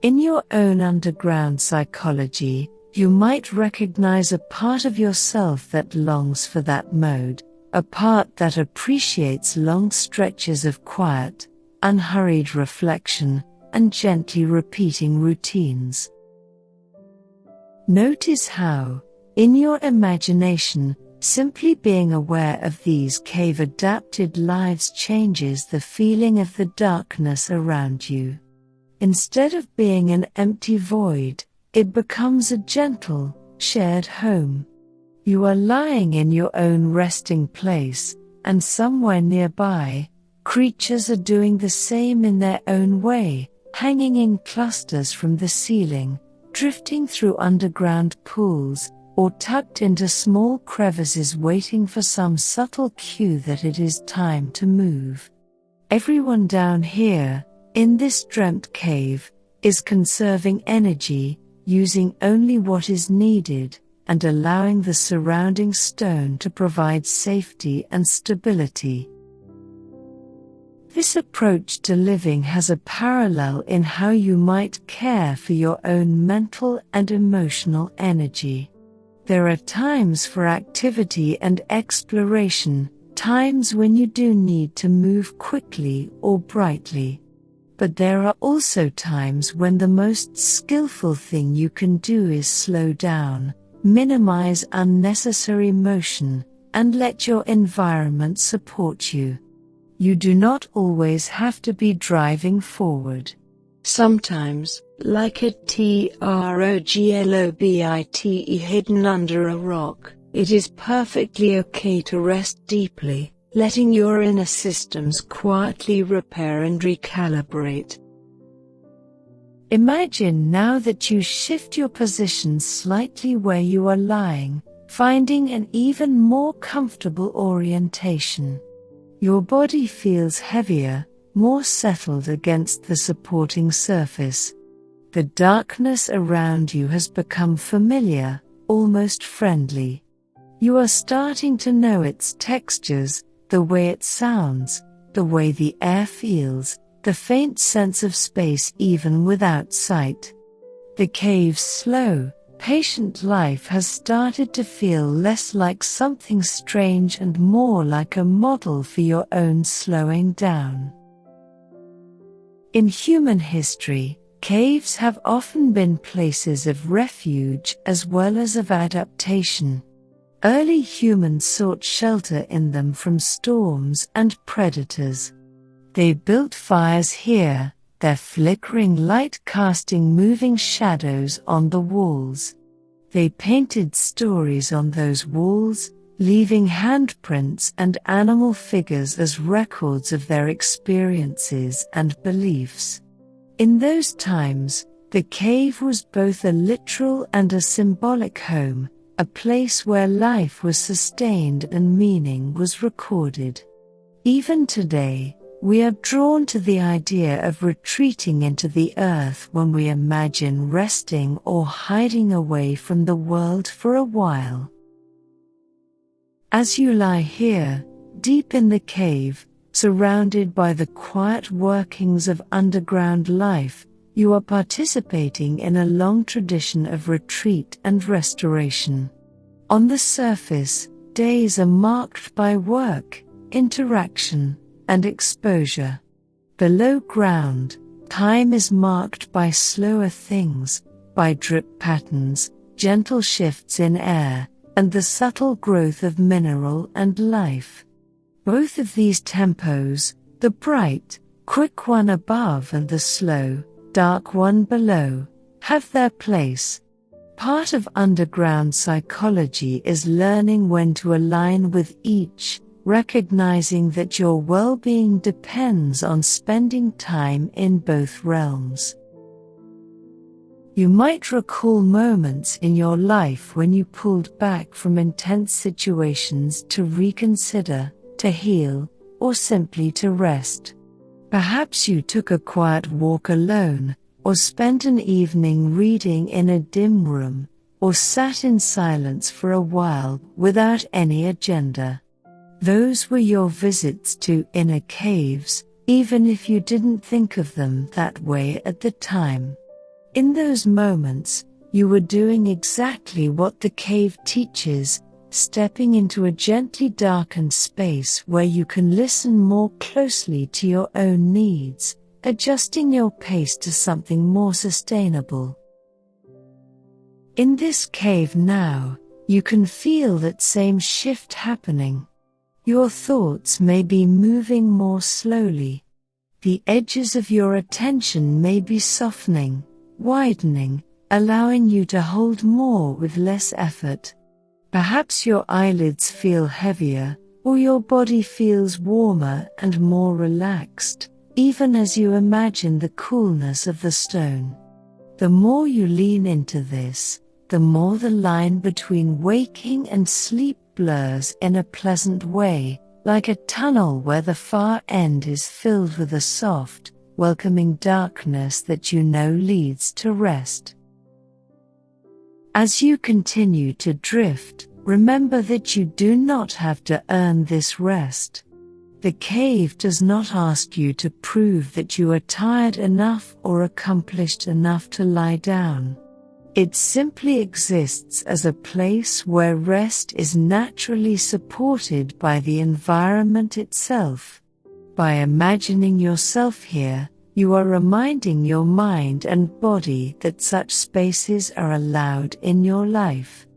In your own underground psychology, you might recognize a part of yourself that longs for that mode, a part that appreciates long stretches of quiet, unhurried reflection, and gently repeating routines. Notice how, in your imagination, simply being aware of these cave-adapted lives changes the feeling of the darkness around you. Instead of being an empty void, it becomes a gentle, shared home. You are lying in your own resting place, and somewhere nearby, creatures are doing the same in their own way, hanging in clusters from the ceiling, drifting through underground pools, or tucked into small crevices waiting for some subtle cue that it is time to move. Everyone down here, in this dreamt cave, is conserving energy, using only what is needed, and allowing the surrounding stone to provide safety and stability. This approach to living has a parallel in how you might care for your own mental and emotional energy. There are times for activity and exploration, times when you do need to move quickly or brightly. But there are also times when the most skillful thing you can do is slow down, minimize unnecessary motion, and let your environment support you. You do not always have to be driving forward. Sometimes, like a troglobite hidden under a rock, it is perfectly okay to rest deeply, letting your inner systems quietly repair and recalibrate. Imagine now that you shift your position slightly where you are lying, finding an even more comfortable orientation. Your body feels heavier, more settled against the supporting surface. The darkness around you has become familiar, almost friendly. You are starting to know its textures, the way it sounds, the way the air feels, the faint sense of space even without sight. The cave's slow, patient life has started to feel less like something strange and more like a model for your own slowing down. In human history, caves have often been places of refuge as well as of adaptation. Early humans sought shelter in them from storms and predators. They built fires here, their flickering light casting moving shadows on the walls. They painted stories on those walls, leaving handprints and animal figures as records of their experiences and beliefs. In those times, the cave was both a literal and a symbolic home, a place where life was sustained and meaning was recorded. Even today, we are drawn to the idea of retreating into the earth when we imagine resting or hiding away from the world for a while. As you lie here, deep in the cave, Surrounded by the quiet workings of underground life, you are participating in a long tradition of retreat and restoration. On the surface, days are marked by work, interaction, and exposure. Below ground, time is marked by slower things, by drip patterns, gentle shifts in air, and the subtle growth of mineral and life. Both of these tempos, the bright, quick one above and the slow, dark one below, have their place. Part of underground psychology is learning when to align with each, recognizing that your well-being depends on spending time in both realms. You might recall moments in your life when you pulled back from intense situations to reconsider, to heal, or simply to rest. Perhaps you took a quiet walk alone, or spent an evening reading in a dim room, or sat in silence for a while without any agenda. Those were your visits to inner caves, even if you didn't think of them that way at the time. In those moments, you were doing exactly what the cave teaches, stepping into a gently darkened space where you can listen more closely to your own needs, adjusting your pace to something more sustainable. In this cave now, you can feel that same shift happening. Your thoughts may be moving more slowly. The edges of your attention may be softening, widening, allowing you to hold more with less effort. Perhaps your eyelids feel heavier, or your body feels warmer and more relaxed, even as you imagine the coolness of the stone. The more you lean into this, the more the line between waking and sleep blurs in a pleasant way, like a tunnel where the far end is filled with a soft, welcoming darkness that you know leads to rest. As you continue to drift, remember that you do not have to earn this rest. The cave does not ask you to prove that you are tired enough or accomplished enough to lie down. It simply exists as a place where rest is naturally supported by the environment itself. By imagining yourself here, you are reminding your mind and body that such spaces are allowed in your life.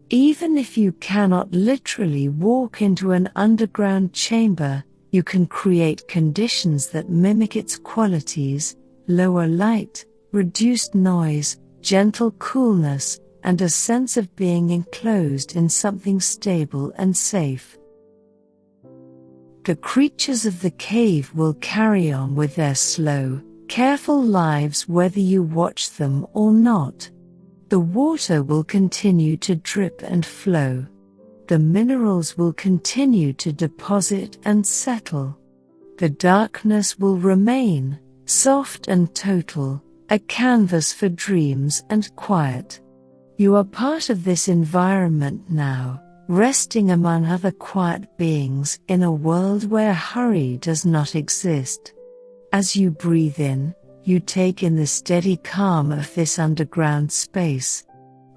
Even if you cannot literally walk into an underground chamber, you can create conditions that mimic its qualities: lower light, reduced noise, gentle coolness, and a sense of being enclosed in something stable and safe. The creatures of the cave will carry on with their slow, careful lives whether you watch them or not. The water will continue to drip and flow. The minerals will continue to deposit and settle. The darkness will remain, soft and total, a canvas for dreams and quiet. You are part of this environment now, resting among other quiet beings in a world where hurry does not exist. As you breathe in, you take in the steady calm of this underground space.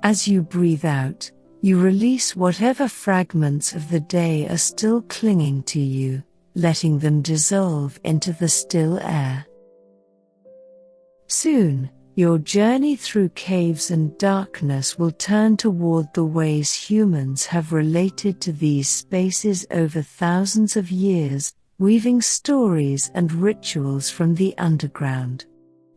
As you breathe out, you release whatever fragments of the day are still clinging to you, letting them dissolve into the still air. Soon, your journey through caves and darkness will turn toward the ways humans have related to these spaces over thousands of years, weaving stories and rituals from the underground.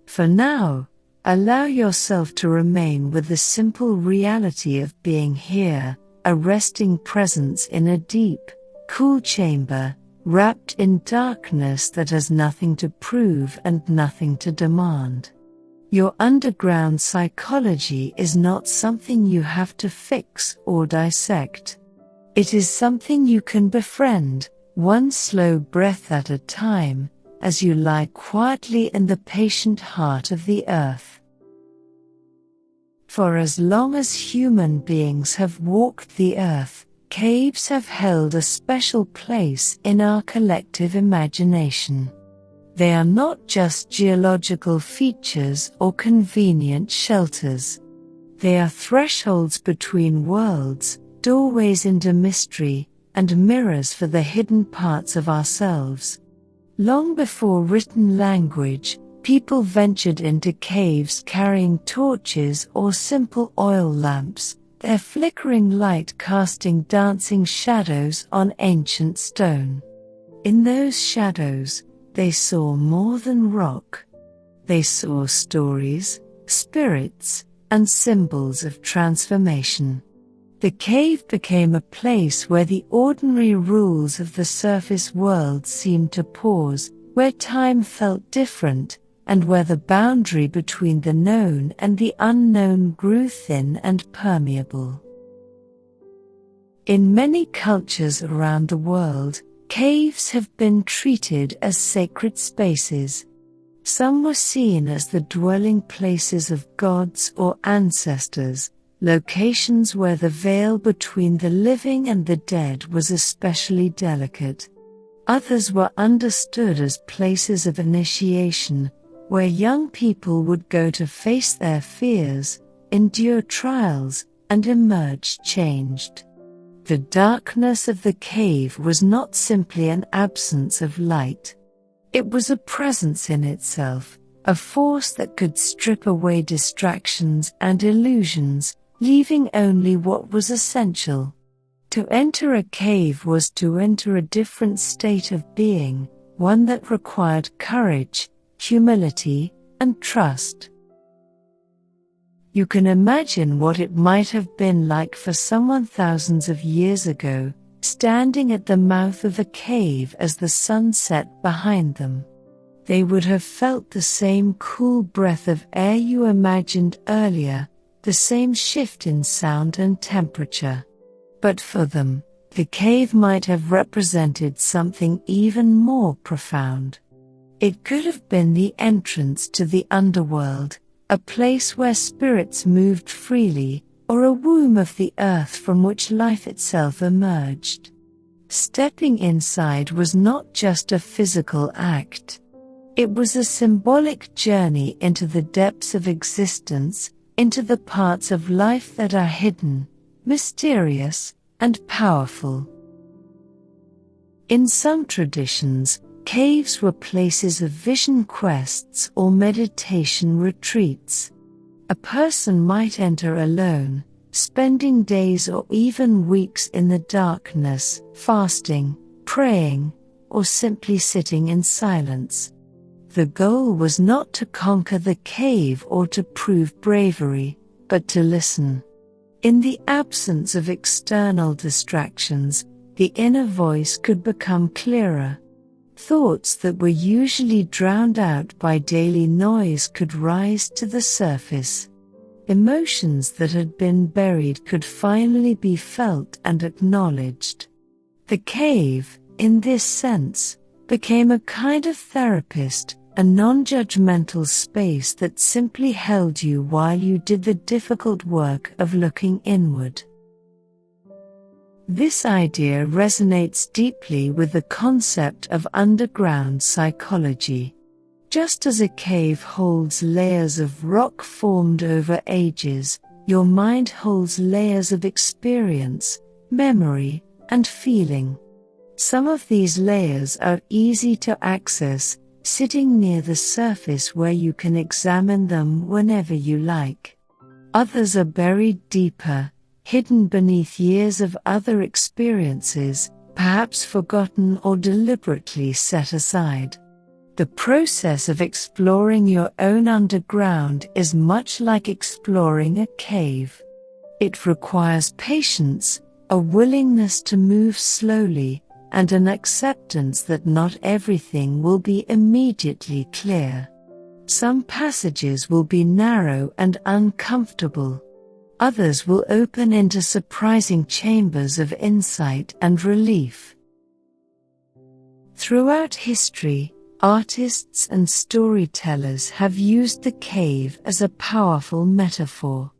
For now, allow yourself to remain with the simple reality of being here, a resting presence in a deep, cool chamber, wrapped in darkness that has nothing to prove and nothing to demand. Your underground psychology is not something you have to fix or dissect. It is something you can befriend, one slow breath at a time, as you lie quietly in the patient heart of the earth. For as long as human beings have walked the earth, caves have held a special place in our collective imagination. They are not just geological features or convenient shelters. They are thresholds between worlds, doorways into mystery, and mirrors for the hidden parts of ourselves. Long before written language, people ventured into caves carrying torches or simple oil lamps, their flickering light casting dancing shadows on ancient stone. In those shadows, they saw more than rock. They saw stories, spirits, and symbols of transformation. The cave became a place where the ordinary rules of the surface world seemed to pause, where time felt different, and where the boundary between the known and the unknown grew thin and permeable. In many cultures around the world, caves have been treated as sacred spaces. Some were seen as the dwelling places of gods or ancestors, locations where the veil between the living and the dead was especially delicate. Others were understood as places of initiation, where young people would go to face their fears, endure trials, and emerge changed. The darkness of the cave was not simply an absence of light. It was a presence in itself, a force that could strip away distractions and illusions, leaving only what was essential. To enter a cave was to enter a different state of being, one that required courage, humility, and trust. You can imagine what it might have been like for someone thousands of years ago, standing at the mouth of a cave as the sun set behind them. They would have felt the same cool breath of air you imagined earlier, the same shift in sound and temperature. But for them, the cave might have represented something even more profound. It could have been the entrance to the underworld, a place where spirits moved freely, or a womb of the earth from which life itself emerged. Stepping inside was not just a physical act. It was a symbolic journey into the depths of existence, into the parts of life that are hidden, mysterious, and powerful. In some traditions, caves were places of vision quests or meditation retreats. A person might enter alone, spending days or even weeks in the darkness, fasting, praying, or simply sitting in silence. The goal was not to conquer the cave or to prove bravery, but to listen. In the absence of external distractions, the inner voice could become clearer. Thoughts that were usually drowned out by daily noise could rise to the surface. Emotions that had been buried could finally be felt and acknowledged. The cave, in this sense, became a kind of therapist, a non-judgmental space that simply held you while you did the difficult work of looking inward. This idea resonates deeply with the concept of underground psychology. Just as a cave holds layers of rock formed over ages, your mind holds layers of experience, memory, and feeling. Some of these layers are easy to access, sitting near the surface where you can examine them whenever you like. Others are buried deeper, hidden beneath years of other experiences, perhaps forgotten or deliberately set aside. The process of exploring your own underground is much like exploring a cave. It requires patience, a willingness to move slowly, and an acceptance that not everything will be immediately clear. Some passages will be narrow and uncomfortable. Others will open into surprising chambers of insight and relief. Throughout history, artists and storytellers have used the cave as a powerful metaphor.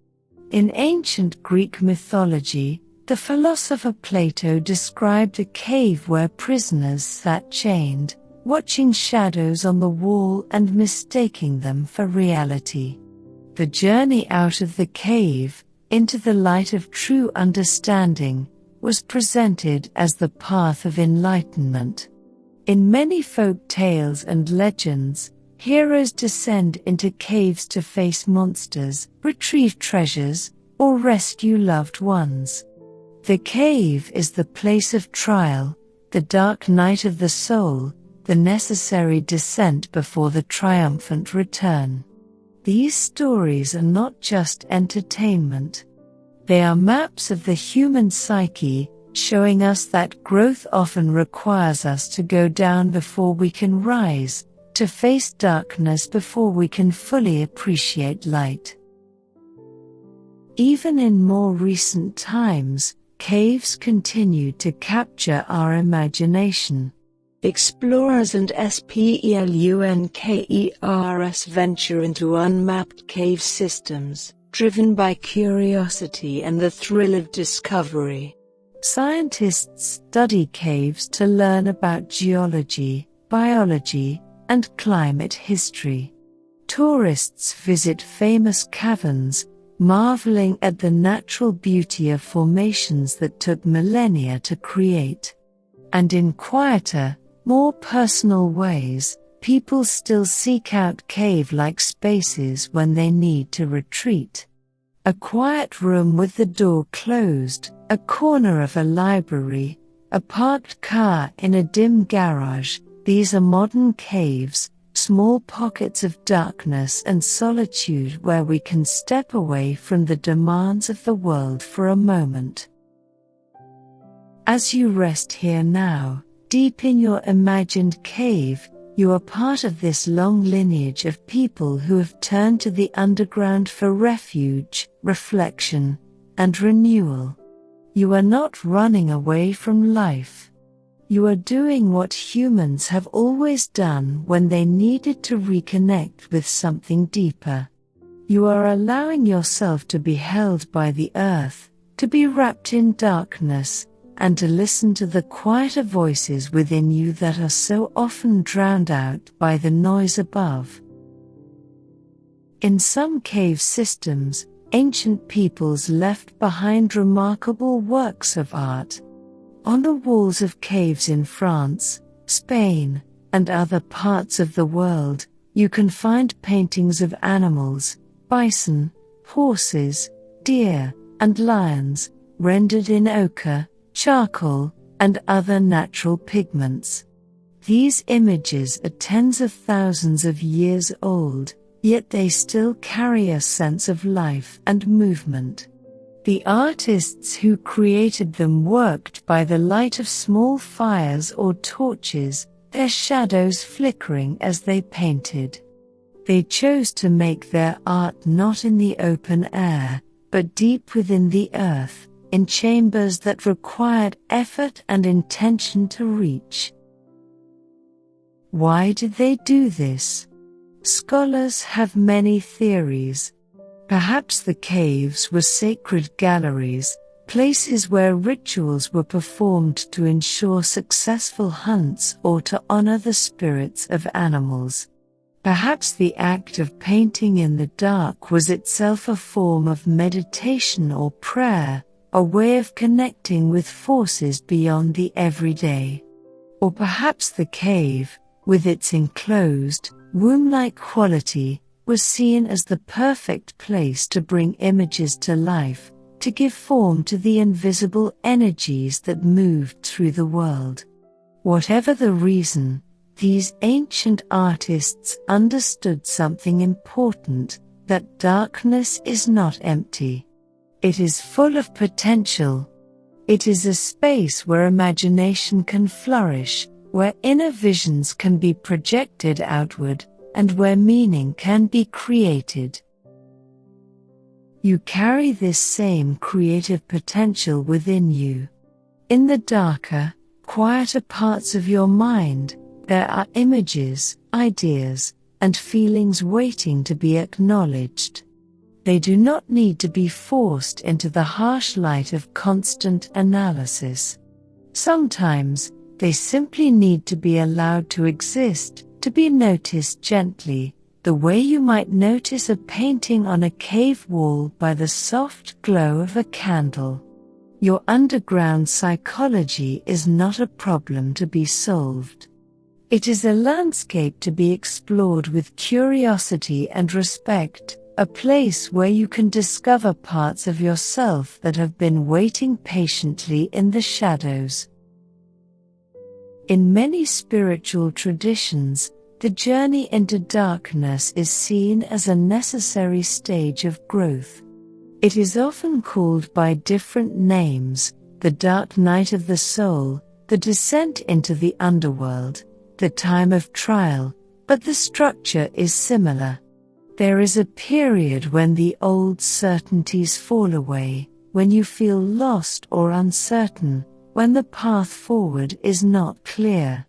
In ancient Greek mythology, The philosopher Plato described a cave where prisoners sat chained, watching shadows on the wall and mistaking them for reality. The journey out of the cave, into the light of true understanding, was presented as the path of enlightenment. In many folk tales and legends, heroes descend into caves to face monsters, retrieve treasures, or rescue loved ones. The cave is the place of trial, the dark night of the soul, the necessary descent before the triumphant return. These stories are not just entertainment. They are maps of the human psyche, showing us that growth often requires us to go down before we can rise, to face darkness before we can fully appreciate light. Even in more recent times, caves continued to capture our imagination. Explorers and spelunkeers venture into unmapped cave systems, driven by curiosity and the thrill of discovery. Scientists study caves to learn about geology, biology, and climate history. Tourists visit famous caverns, marveling at the natural beauty of formations that took millennia to create. And in quieter, more personal ways, people still seek out cave-like spaces when they need to retreat. A quiet room with the door closed, a corner of a library, a parked car in a dim garage, these are modern caves, small pockets of darkness and solitude where we can step away from the demands of the world for a moment. As you rest here now, deep in your imagined cave, you are part of this long lineage of people who have turned to the underground for refuge, reflection, and renewal. You are not running away from life. You are doing what humans have always done when they needed to reconnect with something deeper. You are allowing yourself to be held by the earth, to be wrapped in darkness, and to listen to the quieter voices within you that are so often drowned out by the noise above. In some cave systems, ancient peoples left behind remarkable works of art. On the walls of caves in France, Spain, and other parts of the world, you can find paintings of animals, bison, horses, deer, and lions, rendered in ochre, charcoal, and other natural pigments. These images are tens of thousands of years old, yet they still carry a sense of life and movement. The artists who created them worked by the light of small fires or torches, their shadows flickering as they painted. They chose to make their art not in the open air, but deep within the earth, in chambers that required effort and intention to reach. Why did they do this? Scholars have many theories. Perhaps the caves were sacred galleries, places where rituals were performed to ensure successful hunts or to honor the spirits of animals. Perhaps the act of painting in the dark was itself a form of meditation or prayer, a way of connecting with forces beyond the everyday. Or perhaps the cave, with its enclosed, womb-like quality, was seen as the perfect place to bring images to life, to give form to the invisible energies that moved through the world. Whatever the reason, these ancient artists understood something important, that darkness is not empty. It is full of potential. It is a space where imagination can flourish, where inner visions can be projected outward, and where meaning can be created. You carry this same creative potential within you. In the darker, quieter parts of your mind, there are images, ideas, and feelings waiting to be acknowledged. They do not need to be forced into the harsh light of constant analysis. Sometimes, they simply need to be allowed to exist, to be noticed gently, the way you might notice a painting on a cave wall by the soft glow of a candle. Your underground psychology is not a problem to be solved. It is a landscape to be explored with curiosity and respect, a place where you can discover parts of yourself that have been waiting patiently in the shadows. In many spiritual traditions, the journey into darkness is seen as a necessary stage of growth. It is often called by different names: the dark night of the soul, the descent into the underworld, the time of trial, but the structure is similar. There is a period when the old certainties fall away, when you feel lost or uncertain, when the path forward is not clear.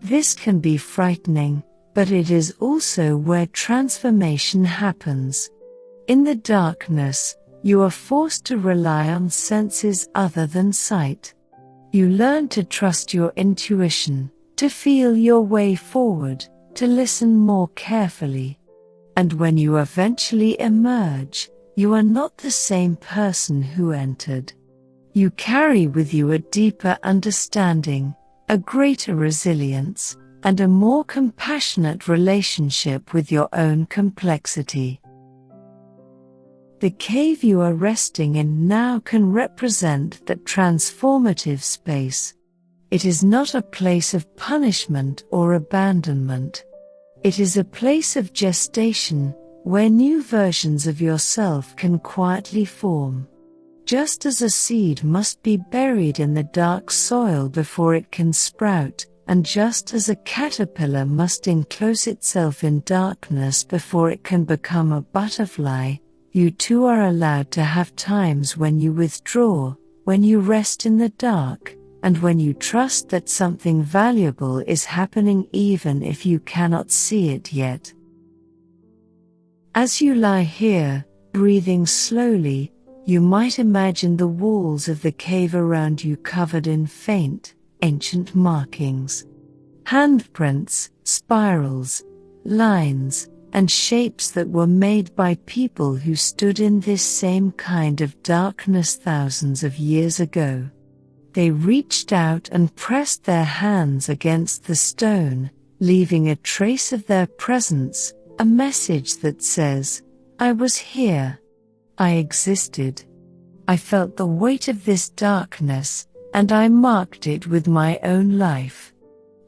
This can be frightening, but it is also where transformation happens. In the darkness, you are forced to rely on senses other than sight. You learn to trust your intuition, to feel your way forward, to listen more carefully. And when you eventually emerge, you are not the same person who entered. You carry with you a deeper understanding, a greater resilience, and a more compassionate relationship with your own complexity. The cave you are resting in now can represent that transformative space. It is not a place of punishment or abandonment. It is a place of gestation, where new versions of yourself can quietly form. Just as a seed must be buried in the dark soil before it can sprout, and just as a caterpillar must enclose itself in darkness before it can become a butterfly, you too are allowed to have times when you withdraw, when you rest in the dark, and when you trust that something valuable is happening even if you cannot see it yet. As you lie here, breathing slowly, you might imagine the walls of the cave around you covered in faint, ancient markings. Handprints, spirals, lines, and shapes that were made by people who stood in this same kind of darkness thousands of years ago. They reached out and pressed their hands against the stone, leaving a trace of their presence, a message that says, "I was here. I existed. I felt the weight of this darkness, and I marked it with my own life."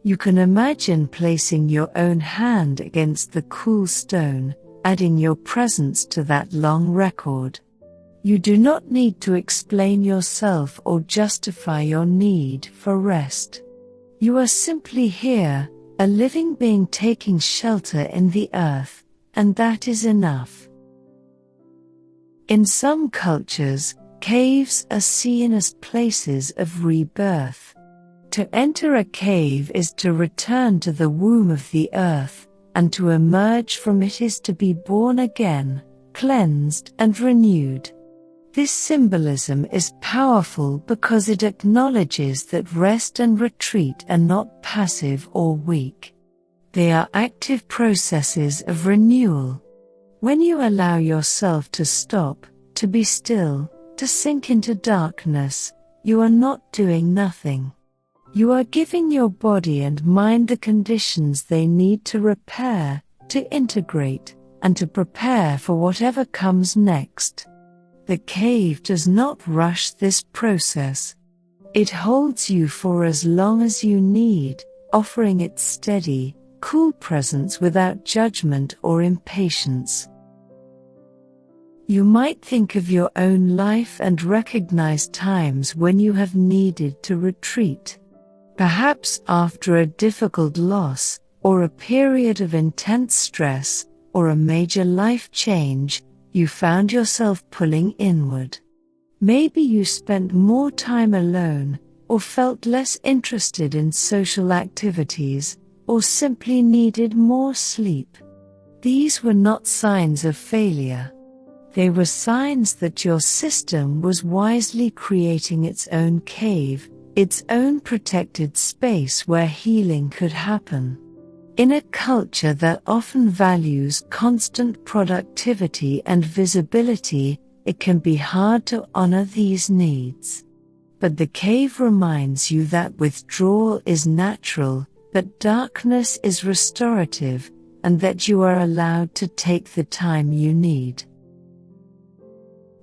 You can imagine placing your own hand against the cool stone, adding your presence to that long record. You do not need to explain yourself or justify your need for rest. You are simply here, a living being taking shelter in the earth, and that is enough. In some cultures, caves are seen as places of rebirth. To enter a cave is to return to the womb of the earth, and to emerge from it is to be born again, cleansed and renewed. This symbolism is powerful because it acknowledges that rest and retreat are not passive or weak. They are active processes of renewal. When you allow yourself to stop, to be still, to sink into darkness, you are not doing nothing. You are giving your body and mind the conditions they need to repair, to integrate, and to prepare for whatever comes next. The cave does not rush this process. It holds you for as long as you need, offering its steady, cool presence without judgment or impatience. You might think of your own life and recognize times when you have needed to retreat. Perhaps after a difficult loss, or a period of intense stress, or a major life change, you found yourself pulling inward. Maybe you spent more time alone, or felt less interested in social activities, or simply needed more sleep. These were not signs of failure. They were signs that your system was wisely creating its own cave, its own protected space where healing could happen. In a culture that often values constant productivity and visibility, it can be hard to honor these needs. But the cave reminds you that withdrawal is natural, that darkness is restorative, and that you are allowed to take the time you need.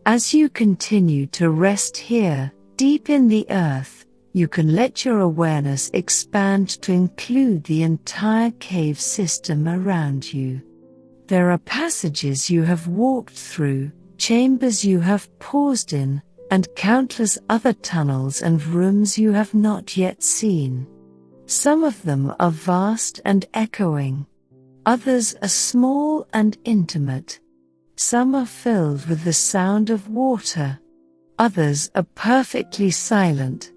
As you continue to rest here, deep in the earth, you can let your awareness expand to include the entire cave system around you. There are passages you have walked through, chambers you have paused in, and countless other tunnels and rooms you have not yet seen. Some of them are vast and echoing. Others are small and intimate. Some are filled with the sound of water. Others are perfectly silent.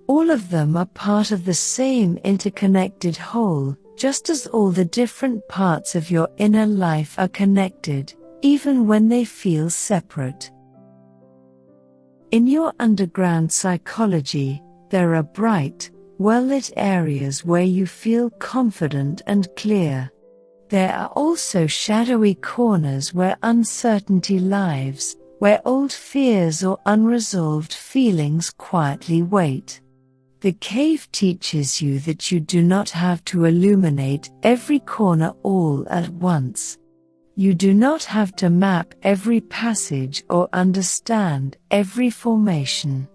All of them are part of the same interconnected whole, just as all the different parts of your inner life are connected, even when they feel separate. In your underground psychology, there are bright, well-lit areas where you feel confident and clear. There are also shadowy corners where uncertainty lives, where old fears or unresolved feelings quietly wait. The cave teaches you that you do not have to illuminate every corner all at once. You do not have to map every passage or understand every formation.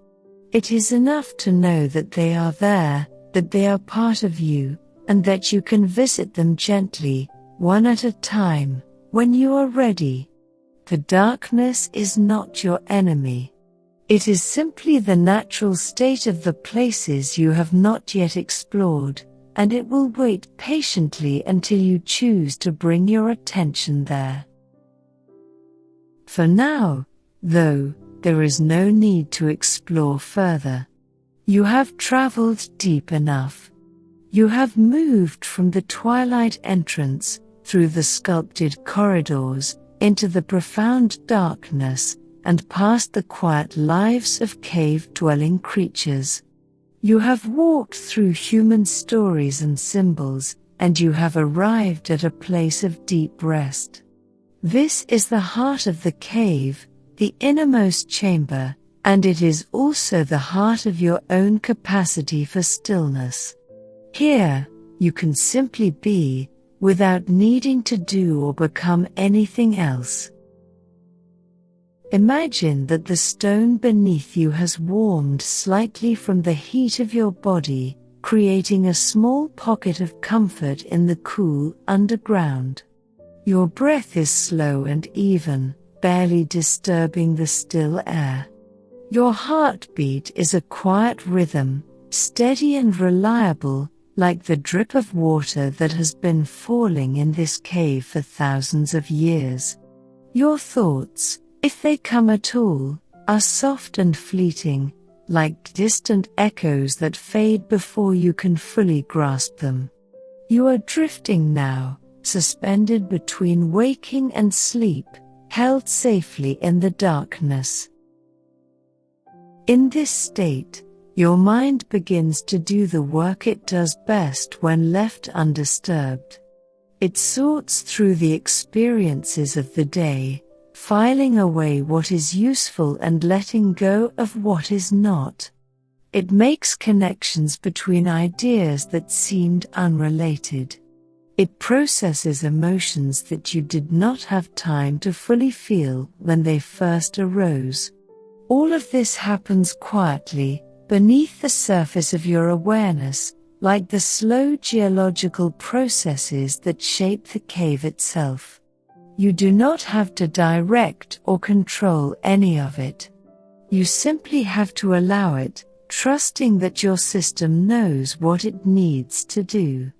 It is enough to know that they are there, that they are part of you, and that you can visit them gently, one at a time, when you are ready. The darkness is not your enemy. It is simply the natural state of the places you have not yet explored, and it will wait patiently until you choose to bring your attention there. For now, though, there is no need to explore further. You have traveled deep enough. You have moved from the twilight entrance, through the sculpted corridors, into the profound darkness, and past the quiet lives of cave-dwelling creatures. You have walked through human stories and symbols, and you have arrived at a place of deep rest. This is the heart of the cave, the innermost chamber, and it is also the heart of your own capacity for stillness. Here, you can simply be, without needing to do or become anything else. Imagine that the stone beneath you has warmed slightly from the heat of your body, creating a small pocket of comfort in the cool underground. Your breath is slow and even, barely disturbing the still air. Your heartbeat is a quiet rhythm, steady and reliable, like the drip of water that has been falling in this cave for thousands of years. Your thoughts, if they come at all, are soft and fleeting, like distant echoes that fade before you can fully grasp them. You are drifting now, suspended between waking and sleep, held safely in the darkness. In this state, your mind begins to do the work it does best when left undisturbed. It sorts through the experiences of the day, filing away what is useful and letting go of what is not. It makes connections between ideas that seemed unrelated. It processes emotions that you did not have time to fully feel when they first arose. All of this happens quietly, beneath the surface of your awareness, like the slow geological processes that shape the cave itself. You do not have to direct or control any of it. You simply have to allow it, trusting that your system knows what it needs to do.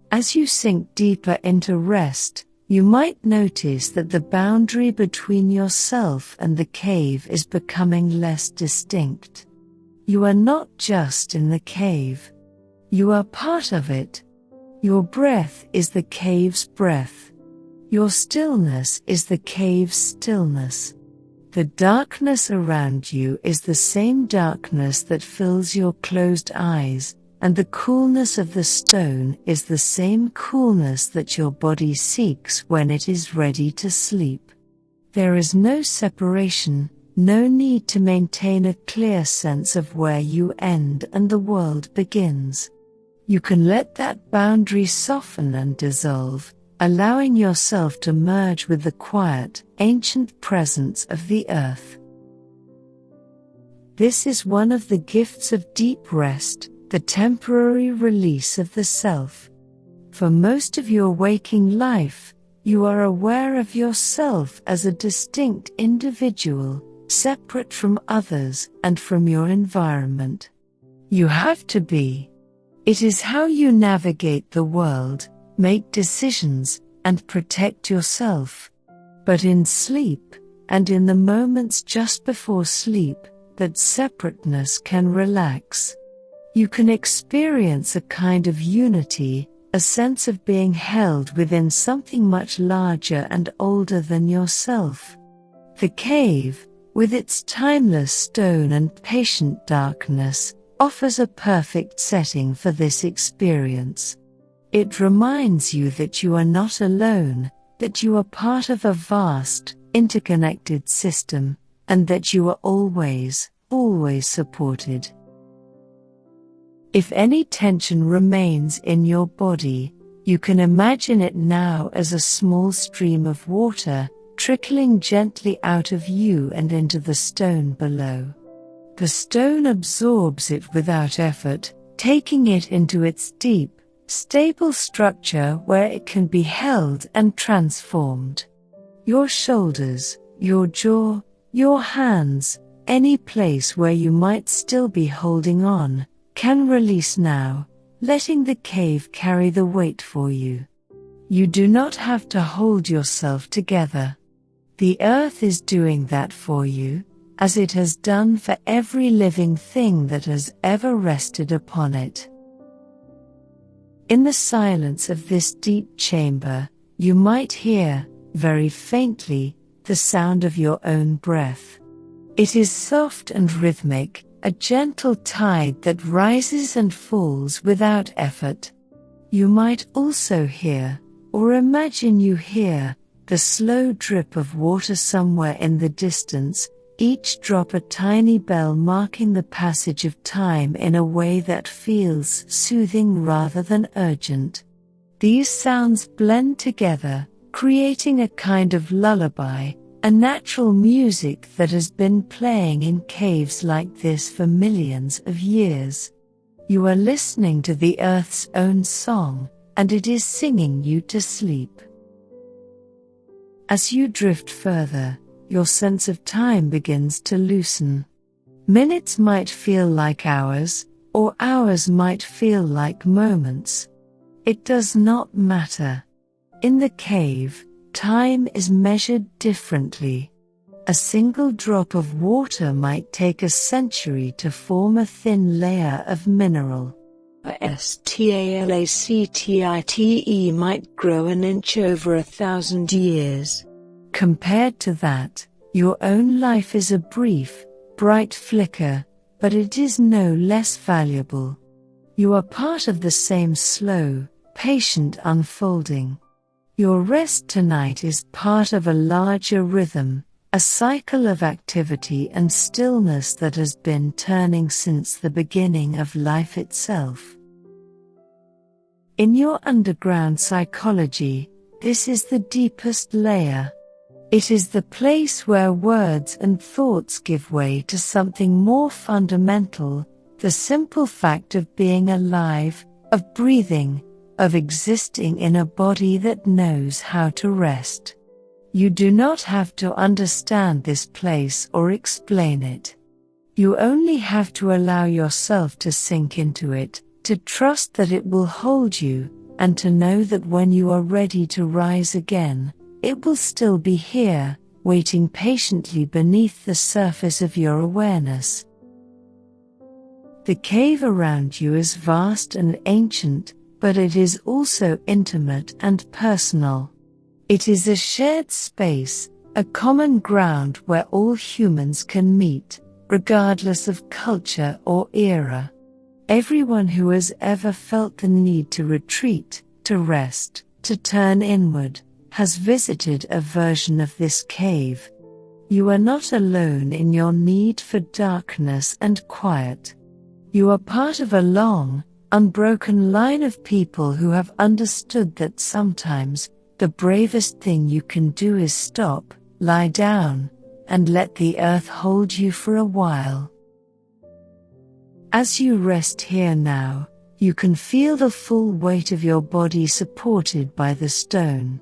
As you sink deeper into rest, you might notice that the boundary between yourself and the cave is becoming less distinct. You are not just in the cave. You are part of it. Your breath is the cave's breath. Your stillness is the cave's stillness. The darkness around you is the same darkness that fills your closed eyes, and the coolness of the stone is the same coolness that your body seeks when it is ready to sleep. There is no separation, no need to maintain a clear sense of where you end and the world begins. You can let that boundary soften and dissolve, allowing yourself to merge with the quiet, ancient presence of the earth. This is one of the gifts of deep rest, the temporary release of the self. For most of your waking life, you are aware of yourself as a distinct individual, separate from others and from your environment. You have to be. It is how you navigate the world, make decisions, and protect yourself. But in sleep, and in the moments just before sleep, that separateness can relax. You can experience a kind of unity, a sense of being held within something much larger and older than yourself. The cave, with its timeless stone and patient darkness, offers a perfect setting for this experience. It reminds you that you are not alone, that you are part of a vast, interconnected system, and that you are always, always supported. If any tension remains in your body, you can imagine it now as a small stream of water, trickling gently out of you and into the stone below. The stone absorbs it without effort, taking it into its deep, stable structure where it can be held and transformed. Your shoulders, your jaw, your hands, any place where you might still be holding on, can release now, letting the cave carry the weight for you. You do not have to hold yourself together. The earth is doing that for you, as it has done for every living thing that has ever rested upon it. In the silence of this deep chamber, you might hear, very faintly, the sound of your own breath. It is soft and rhythmic, a gentle tide that rises and falls without effort. You might also hear, or imagine you hear, the slow drip of water somewhere in the distance, each drop a tiny bell marking the passage of time in a way that feels soothing rather than urgent. These sounds blend together, creating a kind of lullaby, a natural music that has been playing in caves like this for millions of years. You are listening to the earth's own song, and it is singing you to sleep. As you drift further, your sense of time begins to loosen. Minutes might feel like hours, or hours might feel like moments. It does not matter. In the cave, time is measured differently. A single drop of water might take a century to form a thin layer of mineral. A stalactite might grow an inch over 1,000 years. Compared to that, your own life is a brief, bright flicker, but it is no less valuable. You are part of the same slow, patient unfolding. Your rest tonight is part of a larger rhythm, a cycle of activity and stillness that has been turning since the beginning of life itself. In your underground psychology, this is the deepest layer. It is the place where words and thoughts give way to something more fundamental, the simple fact of being alive, of breathing, of existing in a body that knows how to rest. You do not have to understand this place or explain it. You only have to allow yourself to sink into it, to trust that it will hold you, and to know that when you are ready to rise again, it will still be here, waiting patiently beneath the surface of your awareness. The cave around you is vast and ancient, but it is also intimate and personal. It is a shared space, a common ground where all humans can meet, regardless of culture or era. Everyone who has ever felt the need to retreat, to rest, to turn inward, has visited a version of this cave. You are not alone in your need for darkness and quiet. You are part of a long, unbroken line of people who have understood that sometimes the bravest thing you can do is stop, lie down, and let the earth hold you for a while. As you rest here now, you can feel the full weight of your body supported by the stone.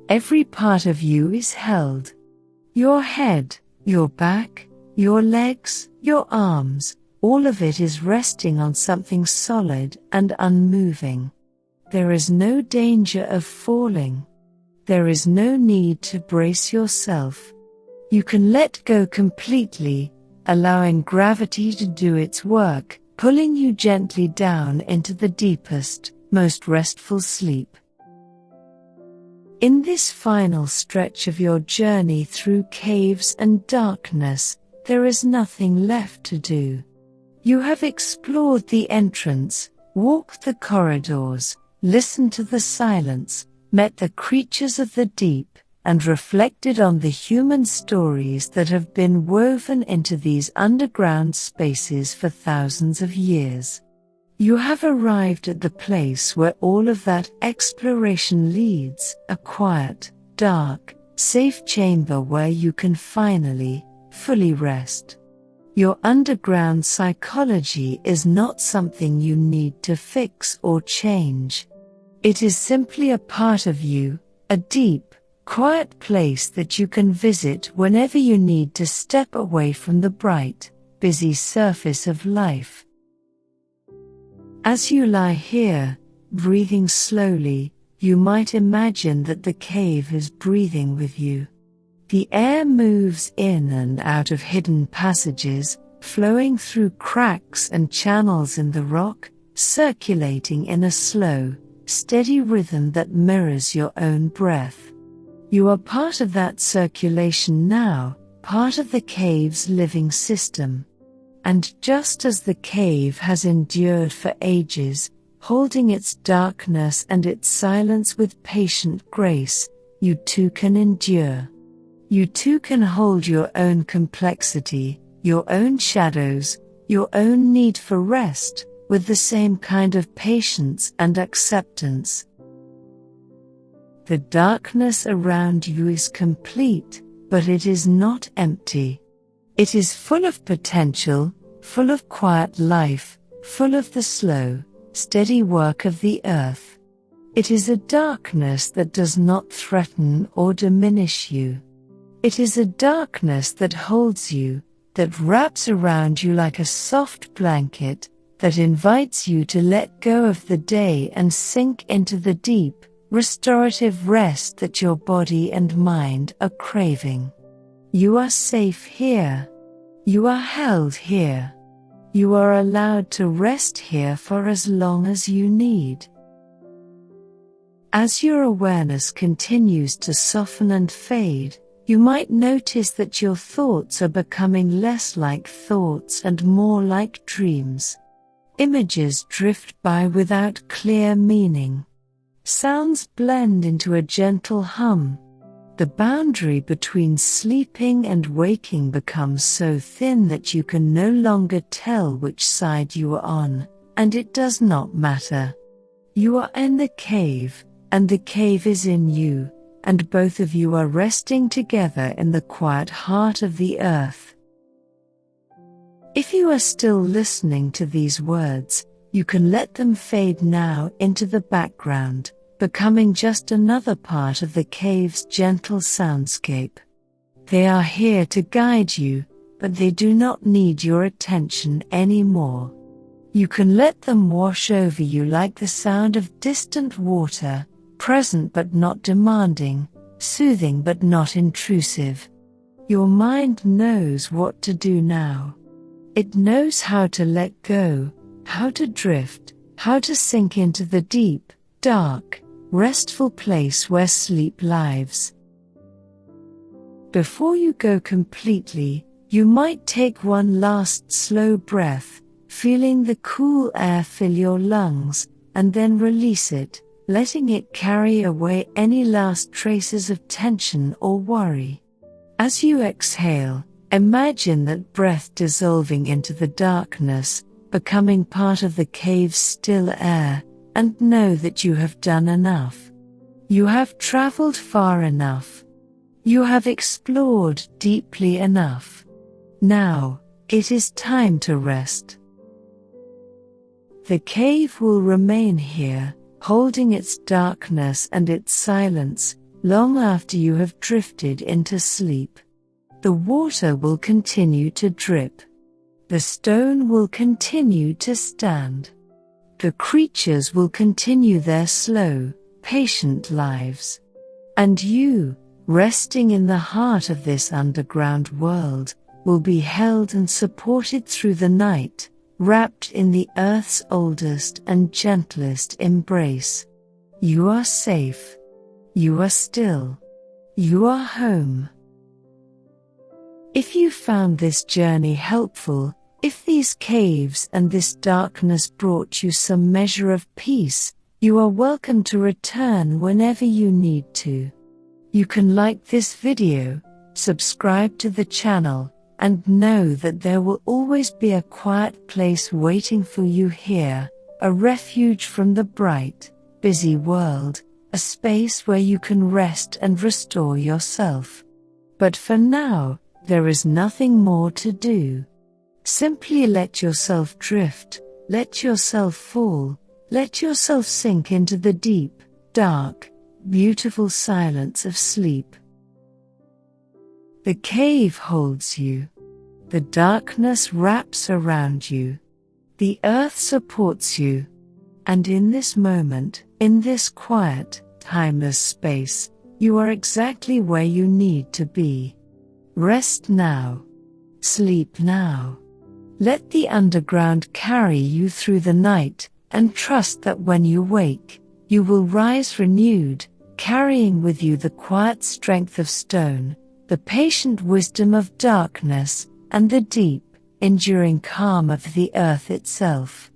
Every part of you is held. Your head, your back, your legs, your arms, all of it is resting on something solid and unmoving. There is no danger of falling. There is no need to brace yourself. You can let go completely, allowing gravity to do its work, pulling you gently down into the deepest, most restful sleep. In this final stretch of your journey through caves and darkness, there is nothing left to do. You have explored the entrance, walked the corridors, listened to the silence, met the creatures of the deep, and reflected on the human stories that have been woven into these underground spaces for thousands of years. You have arrived at the place where all of that exploration leads, a quiet, dark, safe chamber where you can finally, fully rest. Your underground psychology is not something you need to fix or change. It is simply a part of you, a deep, quiet place that you can visit whenever you need to step away from the bright, busy surface of life. As you lie here, breathing slowly, you might imagine that the cave is breathing with you. The air moves in and out of hidden passages, flowing through cracks and channels in the rock, circulating in a slow, steady rhythm that mirrors your own breath. You are part of that circulation now, part of the cave's living system. And just as the cave has endured for ages, holding its darkness and its silence with patient grace, you too can endure. You too can hold your own complexity, your own shadows, your own need for rest, with the same kind of patience and acceptance. The darkness around you is complete, but it is not empty. It is full of potential, full of quiet life, full of the slow, steady work of the earth. It is a darkness that does not threaten or diminish you. It is a darkness that holds you, that wraps around you like a soft blanket, that invites you to let go of the day and sink into the deep, restorative rest that your body and mind are craving. You are safe here. You are held here. You are allowed to rest here for as long as you need. As your awareness continues to soften and fade, you might notice that your thoughts are becoming less like thoughts and more like dreams. Images drift by without clear meaning. Sounds blend into a gentle hum. The boundary between sleeping and waking becomes so thin that you can no longer tell which side you are on, and it does not matter. You are in the cave, and the cave is in you, and both of you are resting together in the quiet heart of the earth. If you are still listening to these words, you can let them fade now into the background, becoming just another part of the cave's gentle soundscape. They are here to guide you, but they do not need your attention anymore. You can let them wash over you like the sound of distant water, present but not demanding, soothing but not intrusive. Your mind knows what to do now. It knows how to let go, how to drift, how to sink into the deep, dark, restful place where sleep lives. Before you go completely, you might take one last slow breath, feeling the cool air fill your lungs, and then release it, letting it carry away any last traces of tension or worry. As you exhale, imagine that breath dissolving into the darkness, becoming part of the cave's still air, and know that you have done enough. You have traveled far enough. You have explored deeply enough. Now, it is time to rest. The cave will remain here, holding its darkness and its silence, long after you have drifted into sleep. The water will continue to drip. The stone will continue to stand. The creatures will continue their slow, patient lives. And you, resting in the heart of this underground world, will be held and supported through the night, wrapped in the earth's oldest and gentlest embrace. You are safe. You are still. You are home. If you found this journey helpful, if these caves and this darkness brought you some measure of peace, you are welcome to return whenever you need to. You can like this video, subscribe to the channel, and know that there will always be a quiet place waiting for you here, a refuge from the bright, busy world, a space where you can rest and restore yourself. But for now, there is nothing more to do. Simply let yourself drift, let yourself fall, let yourself sink into the deep, dark, beautiful silence of sleep. The cave holds you. The darkness wraps around you. The earth supports you. And in this moment, in this quiet, timeless space, you are exactly where you need to be. Rest now. Sleep now. Let the underground carry you through the night, and trust that when you wake, you will rise renewed, carrying with you the quiet strength of stone, the patient wisdom of darkness, and the deep, enduring calm of the earth itself.